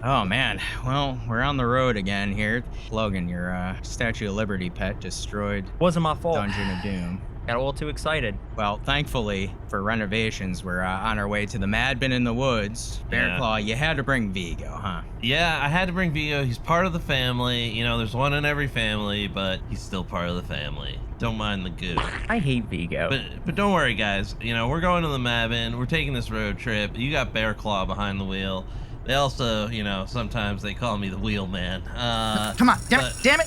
Oh man, well, we're on the road again here. Logan, your Statue of Liberty pet destroyed Wasn't my fault. Dungeon of Doom. Got a little too excited. Well, thankfully for renovations, we're on our way to the Mad Bin in the Woods. Bearclaw, you had to bring Vigo, huh? Yeah, I had to bring Vigo. He's part of the family. You know, there's one in every family, but he's still part of the family. Don't mind the goo. I hate Vigo. But don't worry, guys. You know, we're going to the Mad Bin. We're taking this road trip. You got Bearclaw behind the wheel. They also, you know, sometimes they call me the wheelman. Come on, damn it.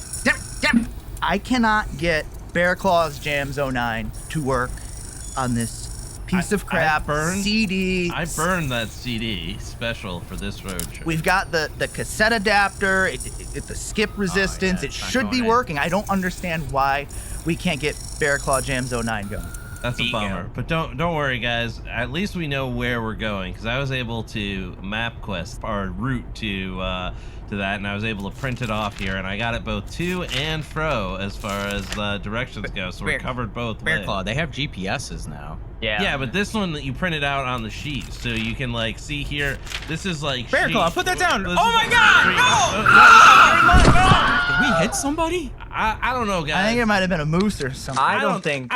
I cannot get Bearclaw's Jams 09 to work on this piece of crap CD. I burned that CD special for this road trip. We've got the cassette adapter, the skip resistance. yeah, it should be working. I don't understand why we can't get Bearclaw Jams 09 going. That's a bummer, but don't worry, guys. At least we know where we're going, because I was able to map quest our route to that, and I was able to print it off here, and I got it both to and fro as far as directions go. So we're covered both ways. Bearclaw, they have GPSs now. Yeah, but this one that you printed out on the sheet, so you can like see here. This is like Bearclaw, put that down. This Oh is my like God! no! Did we hit somebody? I don't know, guys. I think it might have been a moose or something. I don't think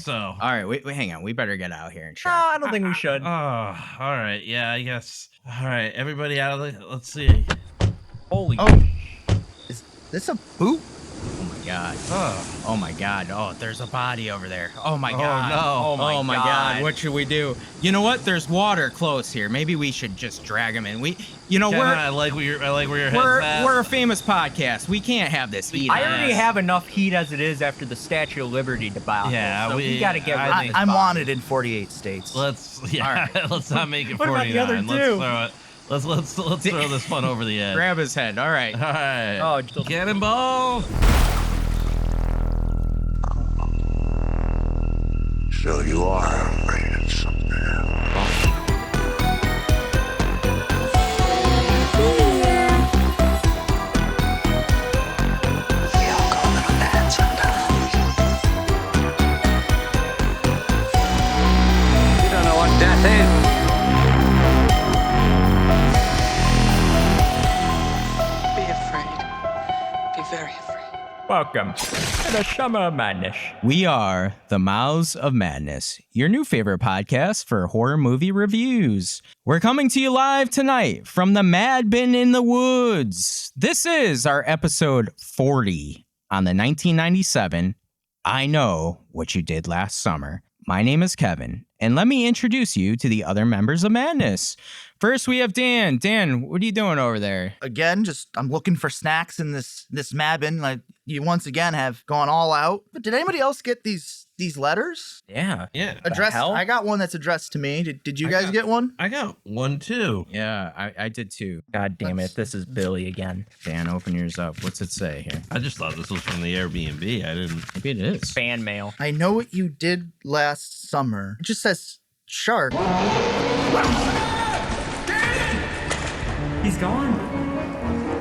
so. All right, wait, hang on. We better get out here and check. No, I don't think we should. Oh, all right. Yeah, I guess. All right, everybody out of the. Let's see. Holy. Oh, is this a boot? Oh my God. Oh my God. Oh, there's a body over there. Oh my God. no. Oh my God. What should we do? You know what? There's water close here. Maybe we should just drag him in. Kevin, I like where your head's at. We're a famous podcast. We can't have this heat. I already have enough heat as it is after the Statue of Liberty debacle. Yeah, so we got to get rid of these I'm bodies. wanted in 48 states. Let's let's not make it What about 49. the other Let's two? throw it. Let's throw this one over the edge. Grab his head. All right. All right. Oh, just- Cannonball. So you are afraid of something else. We all go a little mad sometimes. You don't know what death is. Be afraid. Be very afraid. Welcome to the Summer of Madness. We are the Mouths of Madness, your new favorite podcast for horror movie reviews. We're coming to you live tonight from the Mad Bin in the Woods. This is our episode 40 on the 1997 I Know What You Did Last Summer. My name is Kevin, and let me introduce you to the other members of Madness. First, we have Dan. Dan, what are you doing over there? Again, I'm looking for snacks in this Mad Bin. Like, you once again have gone all out. But did anybody else get these letters? Yeah. Yeah. Addressed. hell? I got one that's addressed to me. Did you guys get one? I got one too. Yeah, I did too. God damn it. This is Billy again. Dan, open yours up. What's it say here? I just thought this was from the Airbnb. I didn't. Maybe it is. Fan mail. I know what you did last summer. It just says shark. He's gone.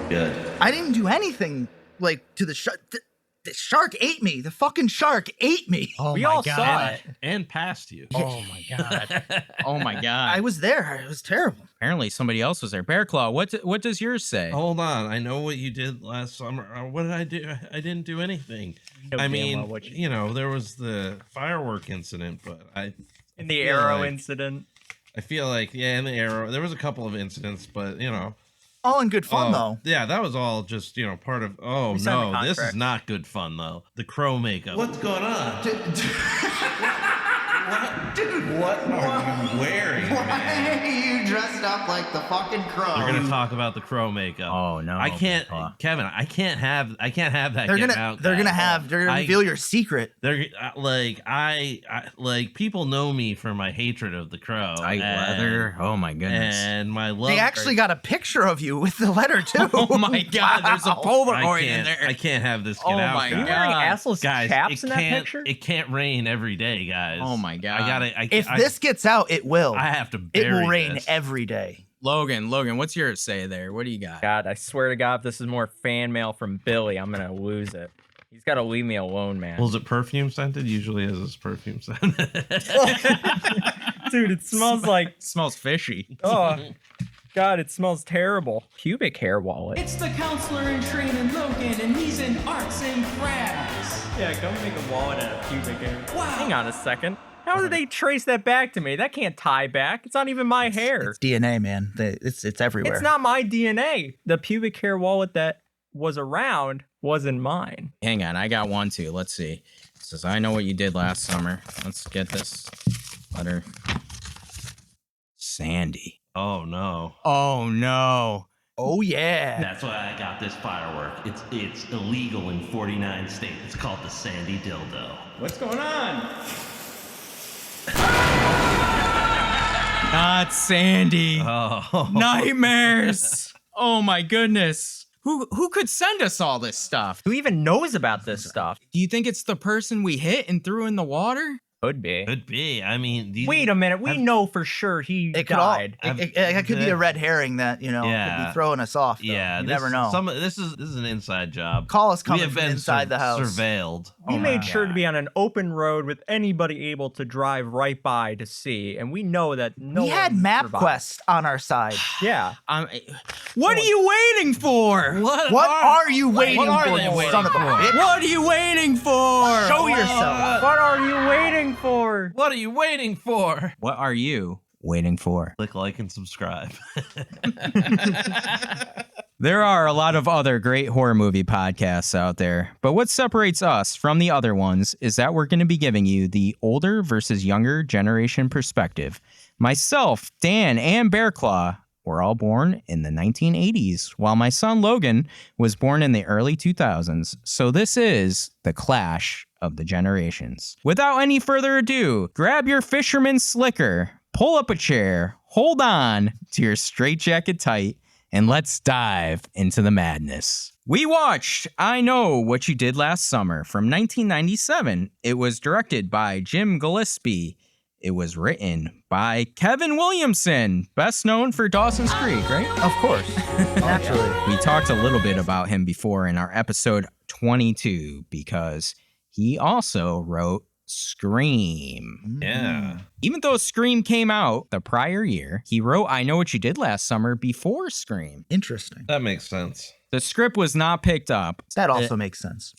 Good. I didn't do anything like to the shark. The shark ate me. The fucking shark ate me. Oh We my all God. saw it. And past you. Oh my God. Oh my God. I was there. It was terrible. Apparently somebody else was there. Bearclaw, what does yours say? Hold on. I know what you did last summer. What did I do? I didn't do anything. know I damn mean, well what you- you know, there was the firework incident, but In the feel arrow like- incident. I feel like, yeah, in the arrow, there was a couple of incidents, but you know. All in good fun, though. Yeah, that was all just, you know, part of. Oh, We signed the no, this is contract. not good fun, though. The crow makeup. What's going on? Dude, What are you wearing, man? are you dressed up like the fucking crow? We're gonna talk about the crow makeup. Oh no. I can't, Bearclaw. Kevin. I can't have that. They're getting gonna out, they're gonna guys. have they're gonna I- reveal your secret. They're like like people know me for my hatred of the crow. Tight leather. Oh my goodness. And my love. They actually got a picture of you with the letter too. Oh my God, there's a Wow. Polaroid in there. I can't have this get Oh out. my Are you guys. wearing God. assless Guys, chaps in that can't, picture? It can't rain every day, guys. Oh my God. If this gets out, it will. I have to It bury will rain this. every day. Logan, what's yours say there? What do you got? God, I swear to God, if this is more fan mail from Billy, I'm gonna lose it. He's got to leave me alone, man. Was it perfume scented? Usually is this perfume scented. Dude, it smells like. Smells fishy. Oh, God, it smells terrible. Pubic hair wallet. It's the counselor in training, Logan, and he's in arts and crafts. Yeah, go make a wallet out of pubic hair. Wow. Hang on a second. How did they trace that back to me? That can't tie back. It's not even my hair. It's DNA, man. It's everywhere. It's not my DNA. The pubic hair wallet that was around wasn't mine. Hang on, I got one too. Let's see. It says, I know what you did last summer. Let's get this letter. Sandy. Oh no. Oh no. Oh yeah. That's why I got this firework. It's illegal in 49 states. It's called the Sandy Dildo. What's going on? Not Sandy. Oh. Nightmares. Oh my goodness. Who could send us all this stuff? Who even knows about this stuff? Do you think it's the person we hit and threw in the water? Could be. Could be. I mean, Wait a minute. We know for sure he It could died. it could be a red herring that could be throwing us off. Though. Yeah, you never know. This is an inside job. Call us We coming have from been inside the house. surveilled. We made sure to be on an open road with anybody able to drive right by to see, and we know that no We had one survived. MapQuest on our side. Yeah. What are you waiting for? What are you waiting What are for, they you waiting son of a for? bitch? What are you waiting for? Show yourself. What are you waiting for? What are you waiting for? What are you waiting for? Click like and subscribe. There are a lot of other great horror movie podcasts out there, but what separates us from the other ones is that we're going to be giving you the older versus younger generation perspective. Myself, Dan, and Bearclaw were all born in the 1980s, while my son Logan was born in the early 2000s. So this is the clash of the generations. Without any further ado, grab your fisherman slicker, pull up a chair, hold on to your straitjacket tight, and let's dive into the madness. We watched I Know What You Did Last Summer from 1997. It was directed by Jim Gillespie. It was written by Kevin Williamson, best known for Dawson's Creek, right? Of course. Naturally. We talked a little bit about him before in our episode 22 because he also wrote Scream. Yeah. Even though Scream came out the prior year, he wrote I Know What You Did Last Summer before Scream. Interesting. That makes sense. The script was not picked up. That also makes sense.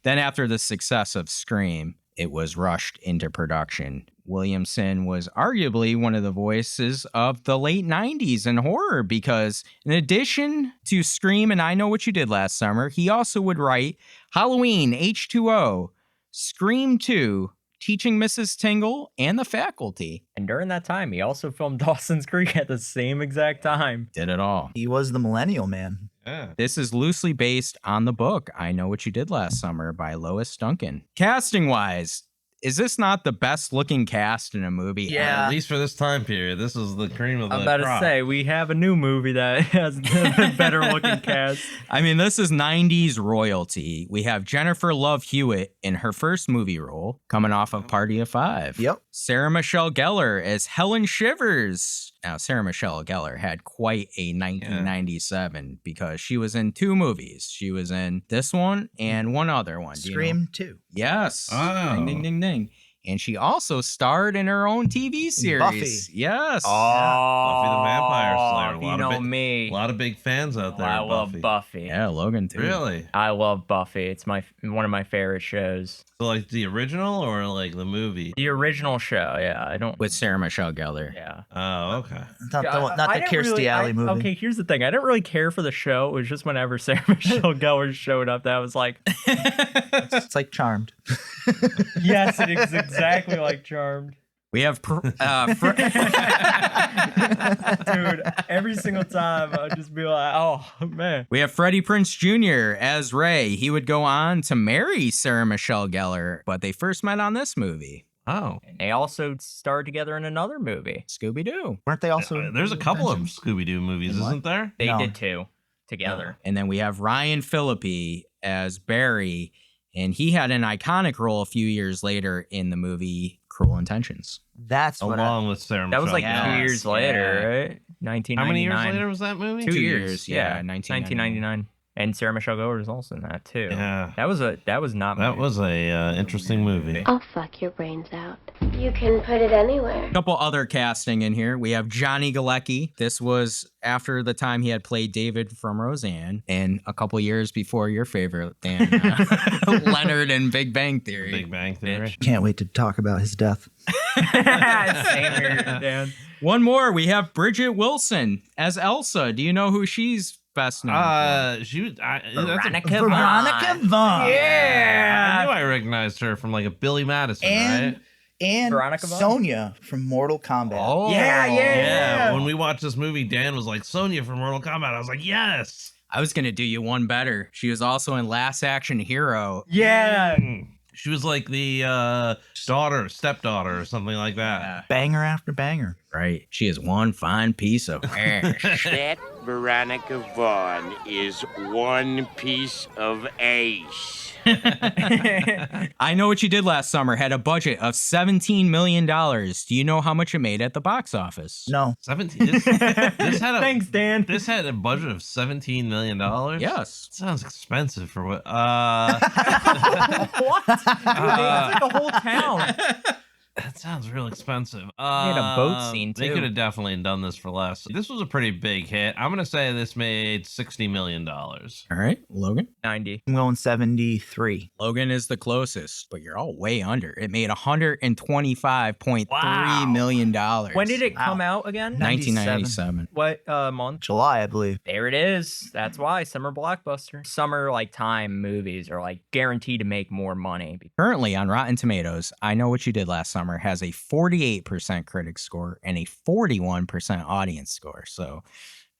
Then after the success of Scream, it was rushed into production. Williamson was arguably one of the voices of the late 90s in horror because in addition to Scream and I Know What You Did Last Summer, he also would write Halloween H2O, Scream 2, Teaching Mrs. Tingle, and The Faculty. And during that time, he also filmed Dawson's Creek at the same exact time. Did it all. He was the millennial man. Yeah. This is loosely based on the book I Know What You Did Last Summer by Lois Duncan. Casting-wise, is this not the best looking cast in a movie? Yeah. At least for this time period, this is the cream of the I'm about crop. to say, we have a new movie that has a better looking cast. I mean, this is 90s royalty. We have Jennifer Love Hewitt in her first movie role, coming off of Party of Five. Yep. Sarah Michelle Gellar as Helen Shivers. Now, Sarah Michelle Gellar had quite a 1997 because she was in two movies. She was in this one and one other one. Do you know? Scream 2. Yes. Oh. Ding, ding, ding, ding. And she also starred in her own TV series. Buffy. Yes. Buffy the Vampire Slayer. You know me. A lot of big fans out there. I of love Buffy. Yeah, Logan too. Really? I love Buffy. It's one of my favorite shows. So like the original or like the movie? The original show, yeah. I don't. With Sarah Michelle Gellar. Yeah. Oh, okay. Not the I didn't Kirstie really- Alley movie. Okay, here's the thing. I didn't really care for the show. It was just whenever Sarah Michelle Gellar showed up that I was like, It's like Charmed. yes, it is exactly like Charmed. We have Dude, every single time I'd just be like, oh, man. we have Freddie Prinze Jr. as Ray. He would go on to marry Sarah Michelle Gellar, but they first met on this movie, Oh. And they also starred together in another movie. Scooby-Doo. Weren't they also? There's a couple of Scooby-Doo movies, In what? isn't there? They No. did two together. And then we have Ryan Phillippe as Barry, and he had an iconic role a few years later in the movie Cruel Intentions. That's what Along with Sarah That was Michelle like Gellar. 2 years Yeah. later, right? 1999. How many years later was that movie? 2 2 years. years, Yeah, yeah, 1999. And Sarah Michelle Gellar is also in that too. Yeah. That was not That was a interesting movie. I'll fuck your brains out. You can put it anywhere. A couple other casting in here. We have Johnny Galecki. This was after the time he had played David from Roseanne, and a couple years before your favorite, Dan, Leonard in Big Bang Theory. Big Bang Theory. Can't wait to talk about his death. Same here, Dan. One more. We have Bridgette Wilson as Elsa. Do you know who she's best known for? She was. Veronica Veronica Vaughn. Yeah. I knew I recognized her from like a Billy Madison, And, right? and Veronica Vaughn? Sonya from Mortal Kombat. Oh, Yeah. When we watched this movie, Dan was like, Sonya from Mortal Kombat. I was like, yes. I was going to do you one better. She was also in Last Action Hero. Yeah. She was like the stepdaughter, or something like that. Banger after banger. Right. She is one fine piece of hair. That Veronica Vaughn is one piece of ace. I Know What You Did Last Summer had a budget of $17 million. Do you know how much it made at the box office? No. 17. This had a Thanks, Dan. This had a budget of $17 million. Yes. Sounds expensive for what? What? Dude, it's like a whole town. That sounds real expensive. They had a boat scene, They too. could have definitely done this for less. This was a pretty big hit. I'm gonna say this made $60 million. All right, Logan. 90. I'm going 73. Logan is the closest, but you're all way under. It made $125.3 million. When did it come out again? 1997. What month? July, I believe. There it is. That's why summer blockbuster. Summer like time movies are like guaranteed to make more money. Currently on Rotten Tomatoes, I Know What You Did Last Summer has a 48% critic score and a 41% audience score. So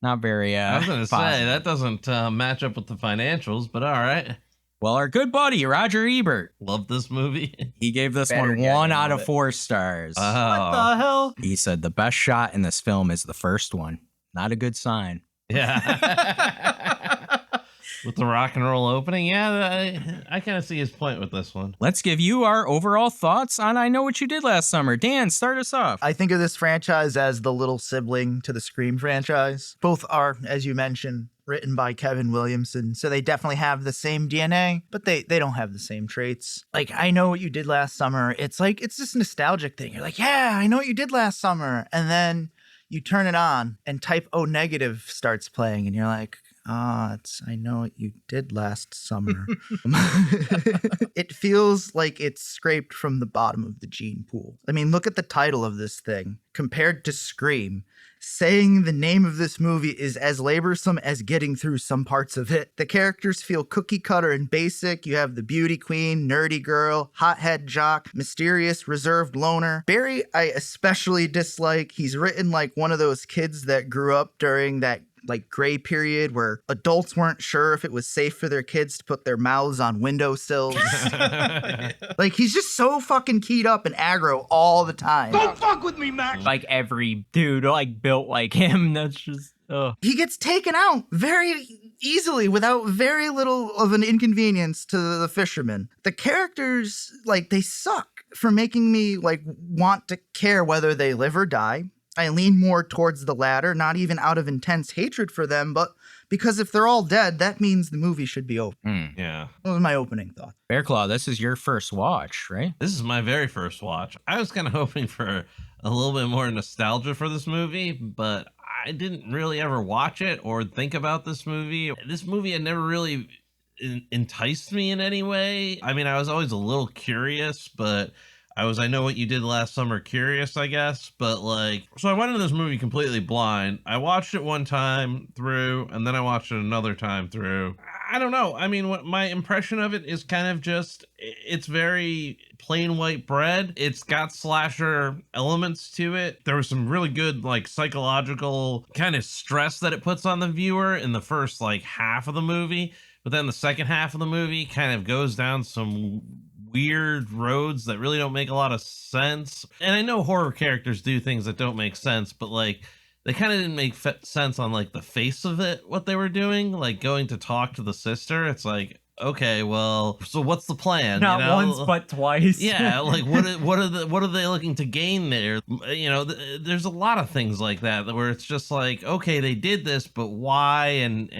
not very I was gonna say positive. that doesn't match up with the financials, but all right. Well, our good buddy Roger Ebert, Love this movie. he gave this Better one yet, 1 I out love of it. 4 stars. What the hell? He said the best shot in this film is the first one. Not a good sign. Yeah. With the rock and roll opening, yeah, I kind of see his point with this one. Let's give you our overall thoughts on I Know What You Did Last Summer. Dan, start us off. I think of this franchise as the little sibling to the Scream franchise. Both are, as you mentioned, written by Kevin Williamson, so they definitely have the same DNA, but they don't have the same traits. Like, I Know What You Did Last Summer, it's like, it's this nostalgic thing. You're like, yeah, I know what you did last summer. And then you turn it on and Type O Negative starts playing and you're like, it's I Know What You Did Last Summer. It feels like it's scraped from the bottom of the gene pool. I mean, look at the title of this thing. Compared to Scream, saying the name of this movie is as laborsome as getting through some parts of it. The characters feel cookie cutter and basic. You have the beauty queen, nerdy girl, hothead jock, mysterious, reserved loner. Barry, I especially dislike. He's written like one of those kids that grew up during that like gray period where adults weren't sure if it was safe for their kids to put their mouths on windowsills. Like, he's just so fucking keyed up and aggro all the time. Like every dude like built like him. That's just He gets taken out very easily without very little of an inconvenience to the fisherman. The characters, like, they suck for making me like want to care whether they live or die. I lean more towards the latter, not even out of intense hatred for them, but because if they're all dead, that means the movie should be over. Yeah. That was my opening thought. Bearclaw, this is your first watch, right? This is my very first watch. I was kind of hoping for a little bit more nostalgia for this movie, but I didn't really ever watch it or think about this movie. This movie had never really enticed me in any way. I mean, I was always a little curious, but I Know What You Did Last Summer curious, I guess. But like, so I went into this movie completely blind. I watched it one time through, and then I watched it another time through. I don't know. I mean, what my impression of it is kind of just, it's very plain white bread. It's got slasher elements to it. There was some really good like psychological kind of stress that it puts on the viewer in the first like half of the movie. But then the second half of the movie kind of goes down some weird roads that really don't make a lot of sense. And I know horror characters do things that don't make sense, but like they kind of didn't make sense on like the face of it, what they were doing, like going to talk to the sister. It's like, okay, well, so what's the plan? Not you know? once, but twice. Yeah, like what are they looking to gain there? You know, there's a lot of things like that where it's just like, okay, they did this, but why? And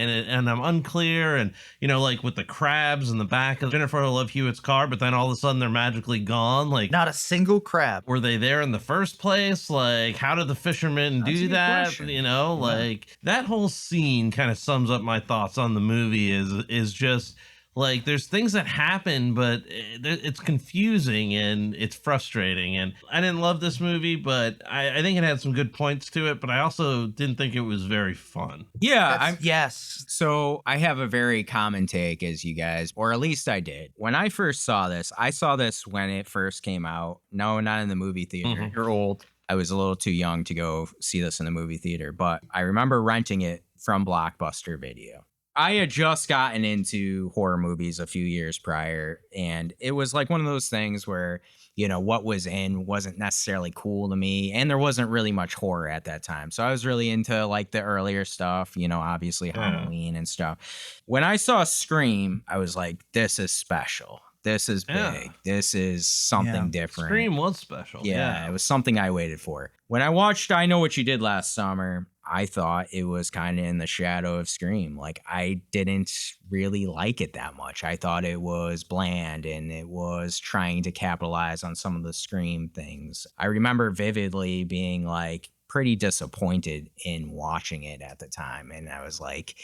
I'm unclear. And you know, like with the crabs in the back of Jennifer Love Hewitt's car, but then all of a sudden they're magically gone. Like, Not a single crab. were they there in the first place? Like, how did the fishermen That's a do good that? question. You know, like that whole scene kind of sums up my thoughts on the movie. Is just like there's things that happen, but it's confusing and it's frustrating. And I didn't love this movie, but I think it had some good points to it. But I also didn't think it was very fun. Yeah, Yes. So I have a very common take as you guys, or at least I did. When I first saw this, I saw this when it first came out. No, not in the movie theater. You're old. I was a little too young to go see this in the movie theater, but I remember renting it from Blockbuster Video. I had just gotten into horror movies a few years prior, and it was like one of those things where, you know, what was in wasn't necessarily cool to me, and there wasn't really much horror at that time. So I was really into like the earlier stuff, you know, obviously Halloween and stuff. When I saw Scream, I was like, this is special. This is big. Yeah. This is something different. Scream was special. Yeah, it was something I waited for. When I watched I Know What You Did Last Summer, I thought it was kind of in the shadow of Scream. Like, I didn't really like it that much. I thought it was bland and it was trying to capitalize on some of the Scream things. I remember vividly being like pretty disappointed in watching it at the time. And I was like,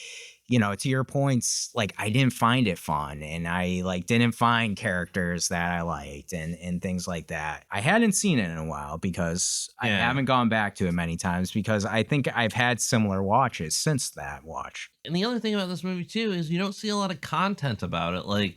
you know, to your points, like I didn't find it fun and I like didn't find characters that I liked and things like that. I hadn't seen it in a while because I haven't gone back to it many times because I think I've had similar watches since that watch. And the other thing about this movie too is you don't see a lot of content about it, like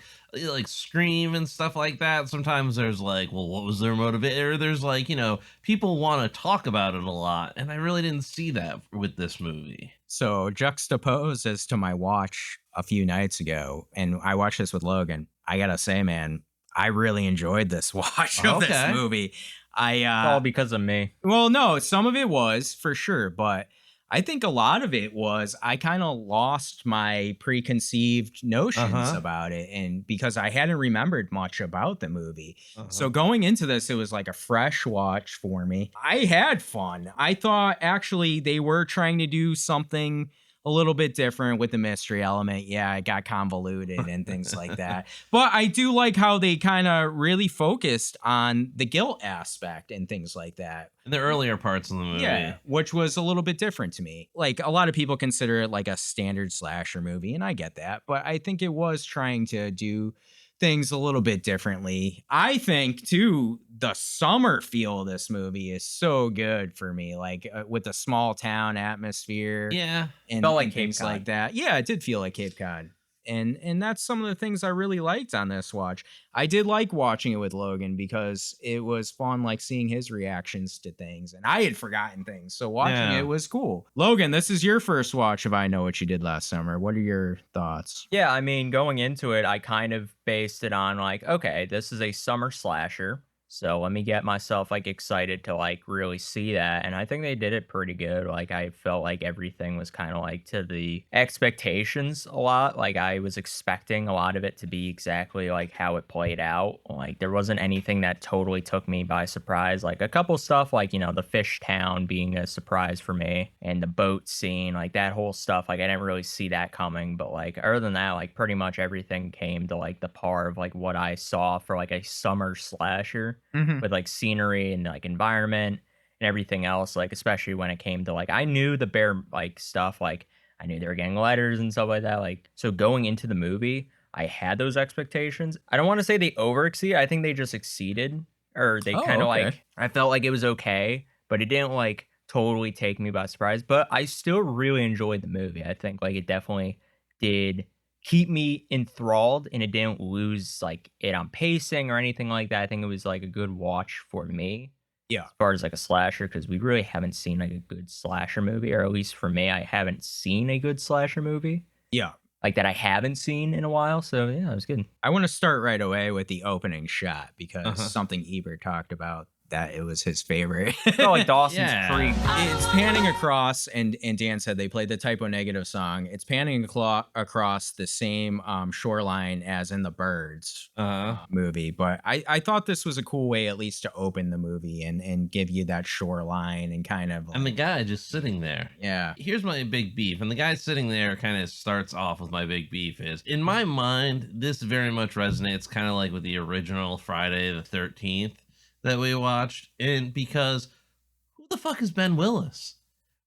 Scream and stuff like that. Sometimes there's like, well, what was their motivation? Or there's like, you know, people want to talk about it a lot, and I really didn't see that with this movie. So juxtaposed as to my watch a few nights ago, and I watched this with Logan, I gotta say, man, I really enjoyed this watch of this movie. All because of me. Well, no, some of it was for sure, but I think a lot of it was I kind of lost my preconceived notions about it, and because I hadn't remembered much about the movie. So going into this, it was like a fresh watch for me. I had fun. I thought actually they were trying to do something a little bit different with the mystery element. Yeah, it got convoluted and things like that. But I do like how they kind of really focused on the guilt aspect and things like that. The earlier parts of the movie. Yeah, which was a little bit different to me. Like, a lot of people consider it like a standard slasher movie, and I get that. But I think it was trying to do things a little bit differently. I think, too, the summer feel of this movie is so good for me, like with the small town atmosphere. Yeah. And, Felt like and things Cape Cod. like that. Yeah, it did feel like Cape Cod. And that's some of the things I really liked on this watch. I did like watching it with Logan because it was fun, like seeing his reactions to things. And I had forgotten things, so watching it was cool. Logan, this is your first watch of I Know What You Did Last Summer. What are your thoughts? Yeah, I mean, going into it, I kind of based it on like, okay, this is a summer slasher. So let me get myself like excited to like really see that. And I think they did it pretty good. Like I felt like everything was kind of like to the expectations a lot. Like I was expecting a lot of it to be exactly like how it played out. Like there wasn't anything that totally took me by surprise. Like a couple stuff like, you know, the fish town being a surprise for me and the boat scene, like that whole stuff. Like I didn't really see that coming. But like other than that, like pretty much everything came to like the par of like what I saw for like a summer slasher. With like scenery and like environment and everything else, like especially when it came to like I knew the bear like stuff, like I knew they were getting letters and stuff like that. Like so going into the movie, I had those expectations. I don't want to say they overexceeded. I think they just exceeded, or they kind of like I felt like it was okay, but it didn't like totally take me by surprise. But I still really enjoyed the movie. I think like it definitely did keep me enthralled and it didn't lose like it on pacing or anything like that. I think it was like a good watch for me. Yeah. As far as like a slasher, because we really haven't seen like a good slasher movie, or at least for me, I haven't seen a good slasher movie. Yeah. Like that I haven't seen in a while. So yeah, it was good. I want to start right away with the opening shot because something Ebert talked about that it was his favorite. Oh, like Dawson's Creek. It's panning across, and Dan said they played the Typo Negative song. It's panning across the same shoreline as in the Birds movie. But I thought this was a cool way at least to open the movie and give you that shoreline and kind of. And the guy just sitting there. Yeah. Here's my big beef. And the guy sitting there kind of starts off with my big beef is, in my mind, this very much resonates kind of like with the original Friday the 13th that we watched. And because who the fuck is Ben Willis?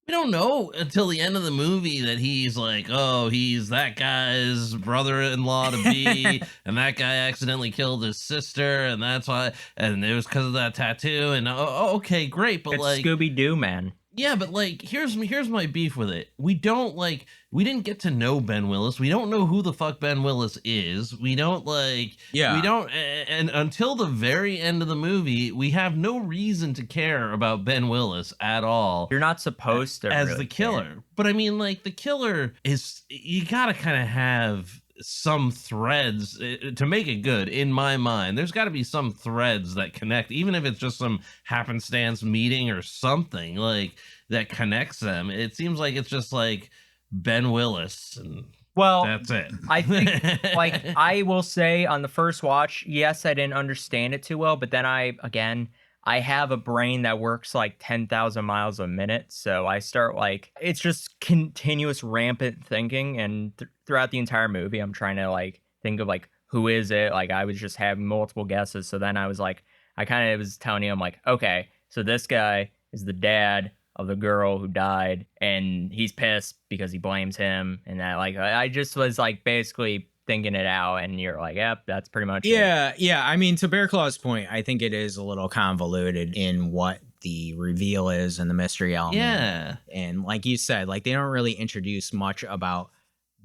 We don't know until the end of the movie that he's like, oh, he's that guy's brother-in-law to be, and that guy accidentally killed his sister, and that's why, and it was because of that tattoo, and okay, great, but It's like Scooby-Doo, man. Yeah, but like, here's my beef with it. We didn't get to know Ben Willis. We don't know who the fuck Ben Willis is. We don't and until the very end of the movie, we have no reason to care about Ben Willis at all. You're not supposed to as really the killer. care. But I mean, like, the killer is, you gotta kind of have some threads to make it good. In my mind, there's got to be some threads that connect, even if it's just some happenstance meeting or something like that connects them. It seems like it's just like Ben Willis, and that's it. I think, like, I will say on the first watch, yes, I didn't understand it too well, but then I have a brain that works like 10,000 miles a minute. So I start like, it's just continuous rampant thinking. And throughout the entire movie, I'm trying to like think of like, who is it? Like, I was just having multiple guesses. So then I was like, I kind of was telling you, I'm like, okay, so this guy is the dad of the girl who died, and he's pissed because he blames him. And that, like, I just was like basically thinking it out, and you're like, yep, that's pretty much it. Yeah. I mean, to Bearclaw's point, I think it is a little convoluted in what the reveal is and the mystery element. Yeah. And like you said, like, they don't really introduce much about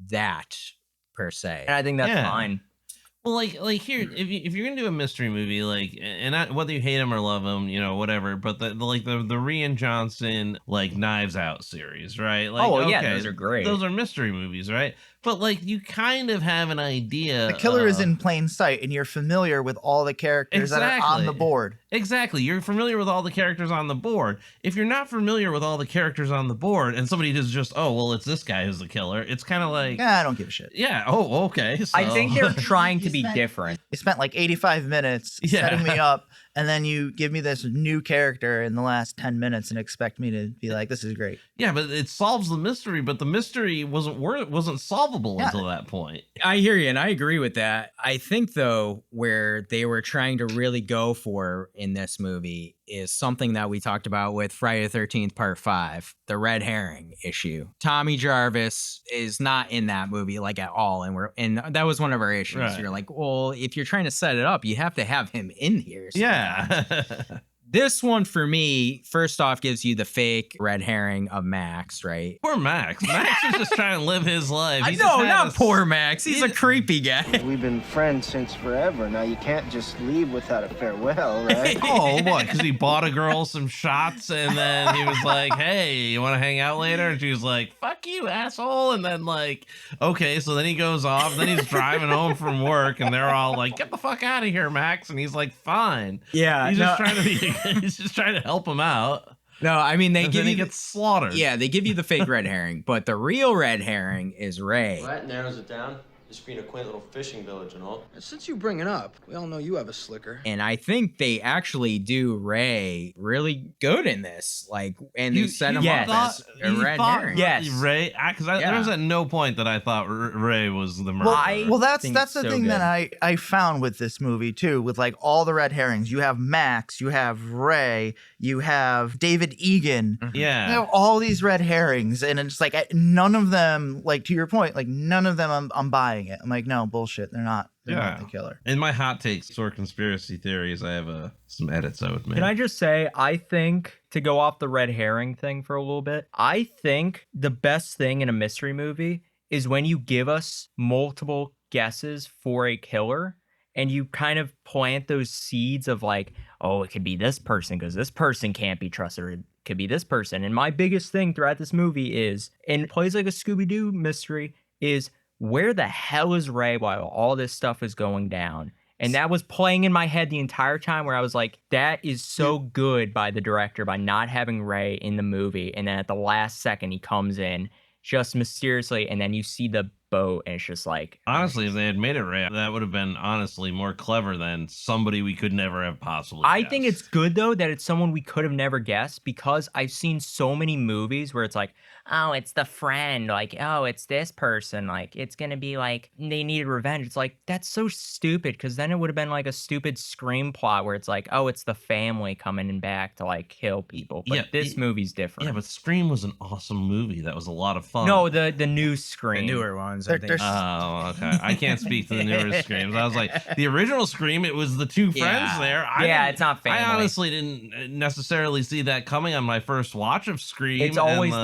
that per se. And I think that's fine. Well, like here, if you're gonna do a mystery movie, like, and whether you hate him or love him, you know, whatever, but the Rian Johnson, like, Knives Out series, right? Like, yeah, those are great. Those are mystery movies, right? But like, you kind of have an idea. The killer is in plain sight, and you're familiar with all the characters that are on the board. Exactly. You're familiar with all the characters on the board. If you're not familiar with all the characters on the board, and somebody does just, oh, well, it's this guy who's the killer, it's kind of like, I don't give a shit. Yeah. Oh, okay. So. I think they're trying to be different. You spent like 85 minutes setting me up, and then you give me this new character in the last 10 minutes and expect me to be like, this is great. Yeah, but it solves the mystery, but the mystery wasn't solvable until that point. I hear you, and I agree with that. I think, though, where they were trying to really go for in this movie is something that we talked about with Friday the 13th Part 5, the red herring issue. Tommy Jarvis is not in that movie, like, at all, and that was one of our issues. Right. You're like, well, if you're trying to set it up, you have to have him in here. Yeah. This one, for me, first off, gives you the fake red herring of Max, right? Poor Max. Max is just trying to live his life. No, not poor Max. He's a creepy guy. We've been friends since forever. Now you can't just leave without a farewell, right? Oh, what? Because he bought a girl some shots, and then he was like, hey, you want to hang out later? And she was like, fuck you, asshole. And then, like, okay, so then he goes off. Then he's driving home from work, and they're all like, get the fuck out of here, Max. And he's like, fine. Yeah. He's just trying to be... He's just trying to help him out. No, I mean, they give you gets slaughtered. Yeah, they give you the fake red herring, but the real red herring is Ray. Well, that narrows it down. Just being a quaint little fishing village and all. Since you bring it up, we all know you have a slicker. And I think they actually do Ray really good in this. Like, and they set him up as a red herring. Yes, Ray. Because there was at no point that I thought Ray was the murderer. Well, that's the thing that I found with this movie too. With like all the red herrings, you have Max, you have Ray, you have David Egan. Yeah, you have all these red herrings, and it's like none of them, like, to your point, like none of them I'm buying it. I'm like, no, bullshit. They're not the killer. In my hot takes or conspiracy theories, I have some edits I would make. Can I just say, I think, to go off the red herring thing for a little bit, I think the best thing in a mystery movie is when you give us multiple guesses for a killer, and you kind of plant those seeds of like, oh, it could be this person because this person can't be trusted, or it could be this person. And my biggest thing throughout this movie is, and it plays like a Scooby-Doo mystery, is where the hell is Ray while all this stuff is going down? And that was playing in my head the entire time where I was like, that is so good by the director by not having Ray in the movie. And then at the last second, he comes in just mysteriously. And then you see the boat and it's just like. Honestly, if they had made it Ray, that would have been honestly more clever than somebody we could never have possibly I guessed. think it's good, though, that it's someone we could have never guessed because I've seen so many movies where it's like, oh, it's the friend. Like, oh, it's this person. Like, it's going to be like they needed revenge. It's like, that's so stupid because then it would have been like a stupid Scream plot where it's like, oh, it's the family coming in back to like kill people. But this movie's different. Yeah, but Scream was an awesome movie. That was a lot of fun. No, the new Scream. The newer ones, I think. Oh, okay. I can't speak to the newer Screams. I was like, the original Scream, it was the two friends there. It's not family. I honestly didn't necessarily see that coming on my first watch of Scream. It's always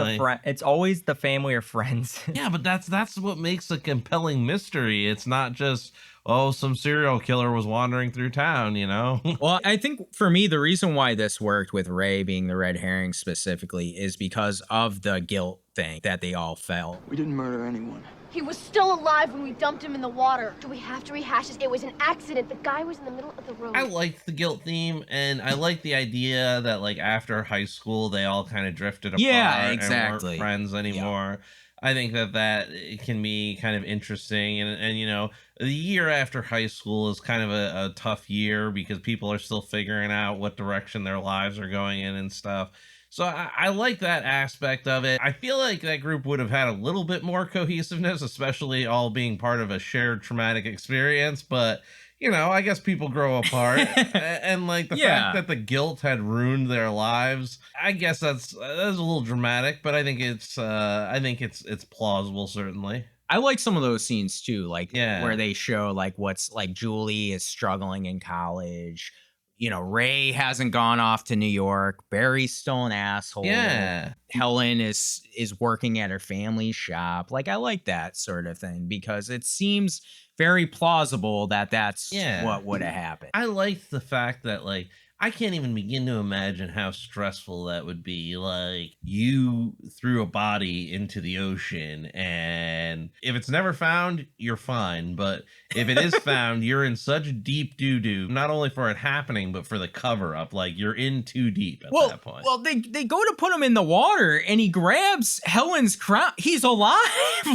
it's always the family or friends. Yeah, but that's what makes a compelling mystery. It's not just, oh, some serial killer was wandering through town, you know? Well, I think for me, the reason why this worked with Ray being the red herring specifically is because of the guilt thing that they all felt. We didn't murder anyone. He was still alive when we dumped him in the water. Do we have to rehash this? It was an accident. The guy was in the middle of the road. I liked the guilt theme, and I liked the idea that, like, after high school, they all kind of drifted apart and weren't friends anymore. I think that it can be kind of interesting, and you know, the year after high school is kind of a tough year because people are still figuring out what direction their lives are going in and stuff. So I like that aspect of it. I feel like that group would have had a little bit more cohesiveness, especially all being part of a shared traumatic experience. But, you know, I guess people grow apart. And like the fact that the guilt had ruined their lives, I guess that's a little dramatic, but I think it's plausible, certainly. I like some of those scenes too, like where they show like what's like Julie is struggling in college. You know, Ray hasn't gone off to New York. Barry's still an asshole. Yeah. Helen is working at her family's shop. Like, I like that sort of thing because it seems very plausible that that's what would have happened. I liked the fact that, like, I can't even begin to imagine how stressful that would be. Like, you threw a body into the ocean, and if it's never found, you're fine. But if it is found, you're in such deep doo-doo, not only for it happening, but for the cover-up. Like, you're in too deep at that point. Well, they go to put him in the water, and he grabs Helen's crown. He's alive.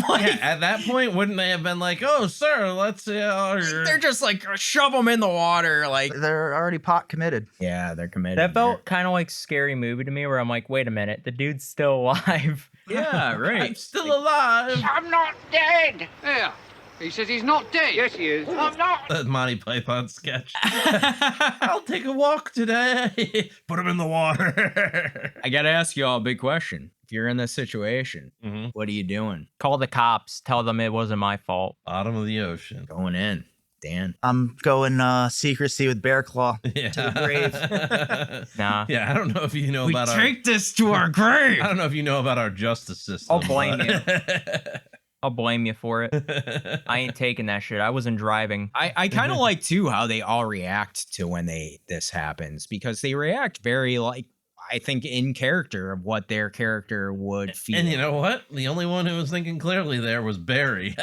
Like, at that point, wouldn't they have been like, oh, sir, let's... They're just like, shove him in the water. Like, they're already pot committed. Yeah, they're committed. That felt kind of like Scary Movie to me where I'm like, wait a minute, the dude's still alive. Yeah, right. I'm still alive. I'm not dead. Yeah. He says he's not dead. Yes, he is. I'm not. That Monty Python sketch. I'll take a walk today. Put him in the water. I got to ask you all a big question. If you're in this situation, what are you doing? Call the cops. Tell them it wasn't my fault. Bottom of the ocean. Going in. Dan? I'm going secrecy with Bearclaw to the grave. Nah. Yeah, I don't know if you know about take this to our grave. I don't know if you know about our justice system. I'll blame you. I'll blame you for it. I ain't taking that shit. I wasn't driving. I kind of like, too, how they all react to when this happens. Because they react very, like, I think in character of what their character would feel. And you know what? The only one who was thinking clearly there was Barry.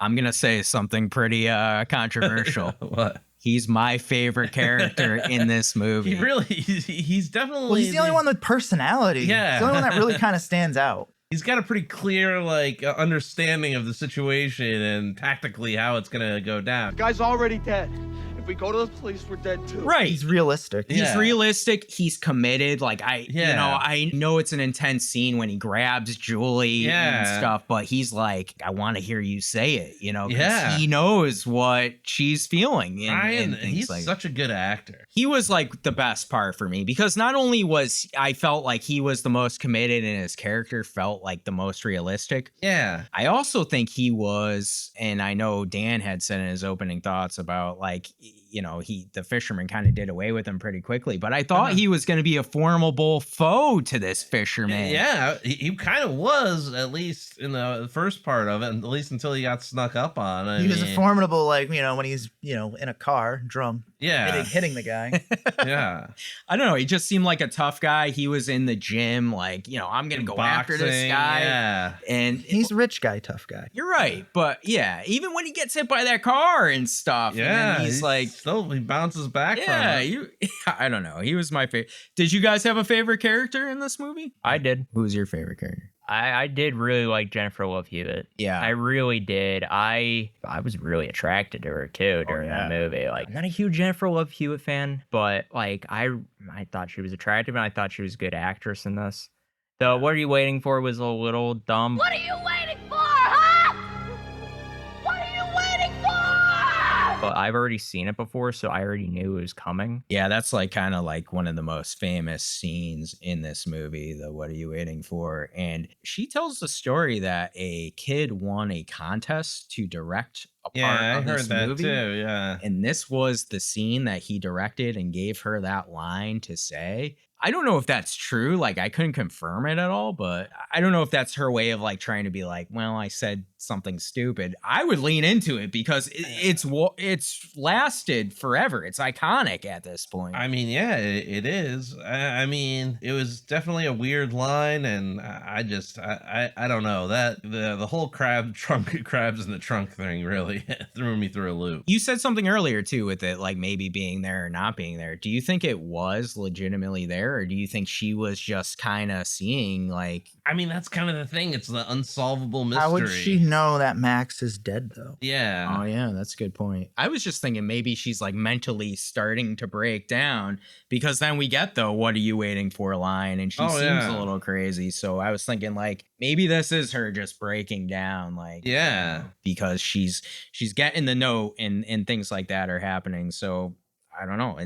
I'm going to say something pretty controversial. What? He's my favorite character in this movie. He's definitely... Well, he's the only one with personality. Yeah. He's the only one that really kind of stands out. He's got a pretty clear, like, understanding of the situation and tactically how it's going to go down. The guy's already dead. If we go to the police, we're dead too. Right. He's realistic. He's realistic. He's committed. Like, I know it's an intense scene when he grabs Julie and stuff, but he's like, I want to hear you say it, you know, because he knows what she's feeling. And he's like, such a good actor. He was like the best part for me because not only was I felt like he was the most committed and his character felt like the most realistic. Yeah. I also think he was, and I know Dan had said in his opening thoughts about like, the fisherman kind of did away with him pretty quickly. But I thought he was going to be a formidable foe to this fisherman. Yeah, he kind of was, at least in the first part of it, at least until he got snuck up on. He was a formidable, like, when he's, in a car, drunk. Yeah. Hitting the guy. Yeah. I don't know. He just seemed like a tough guy. He was in the gym, like, I'm going to go after this guy. Yeah. And he's a rich guy, tough guy. You're right. But yeah, even when he gets hit by that car and stuff, yeah, and he's like, still, he bounces back from it. I don't know. He was my favorite. Did you guys have a favorite character in this movie? I did. Who was your favorite character? I did really like Jennifer Love Hewitt. Yeah. I really did. I was really attracted to her too during that movie. Like, I'm not a huge Jennifer Love Hewitt fan, but like I thought she was attractive and I thought she was a good actress in this. The What Are You Waiting For was a little dumb. What are you waiting for, huh? What are you waiting for? But I've already seen it before, so I already knew it was coming. Yeah, that's like kind of like one of the most famous scenes in this movie, the What Are You Waiting For? And she tells the story that a kid won a contest to direct a part of this movie. Too, yeah. And this was the scene that he directed and gave her that line to say. I don't know if that's true. Like, I couldn't confirm it at all, but I don't know if that's her way of like trying to be like, well, I said something stupid. I would lean into it because it's lasted forever. It's iconic at this point. I mean, yeah, it is. I mean, it was definitely a weird line, and I don't know that the whole crabs in the trunk thing really threw me through a loop. You said something earlier too with it, like maybe being there or not being there. Do you think it was legitimately there, or do you think she was just kind of seeing like? I mean, that's kind of the thing. It's the unsolvable mystery. How would she know that Max is dead, though? Yeah. Oh, yeah, that's a good point. I was just thinking maybe she's like mentally starting to break down, because then we get the "What are you waiting for?" line, and she seems a little crazy. So I was thinking like maybe this is her just breaking down, like because she's getting the note and things like that are happening. So I don't know.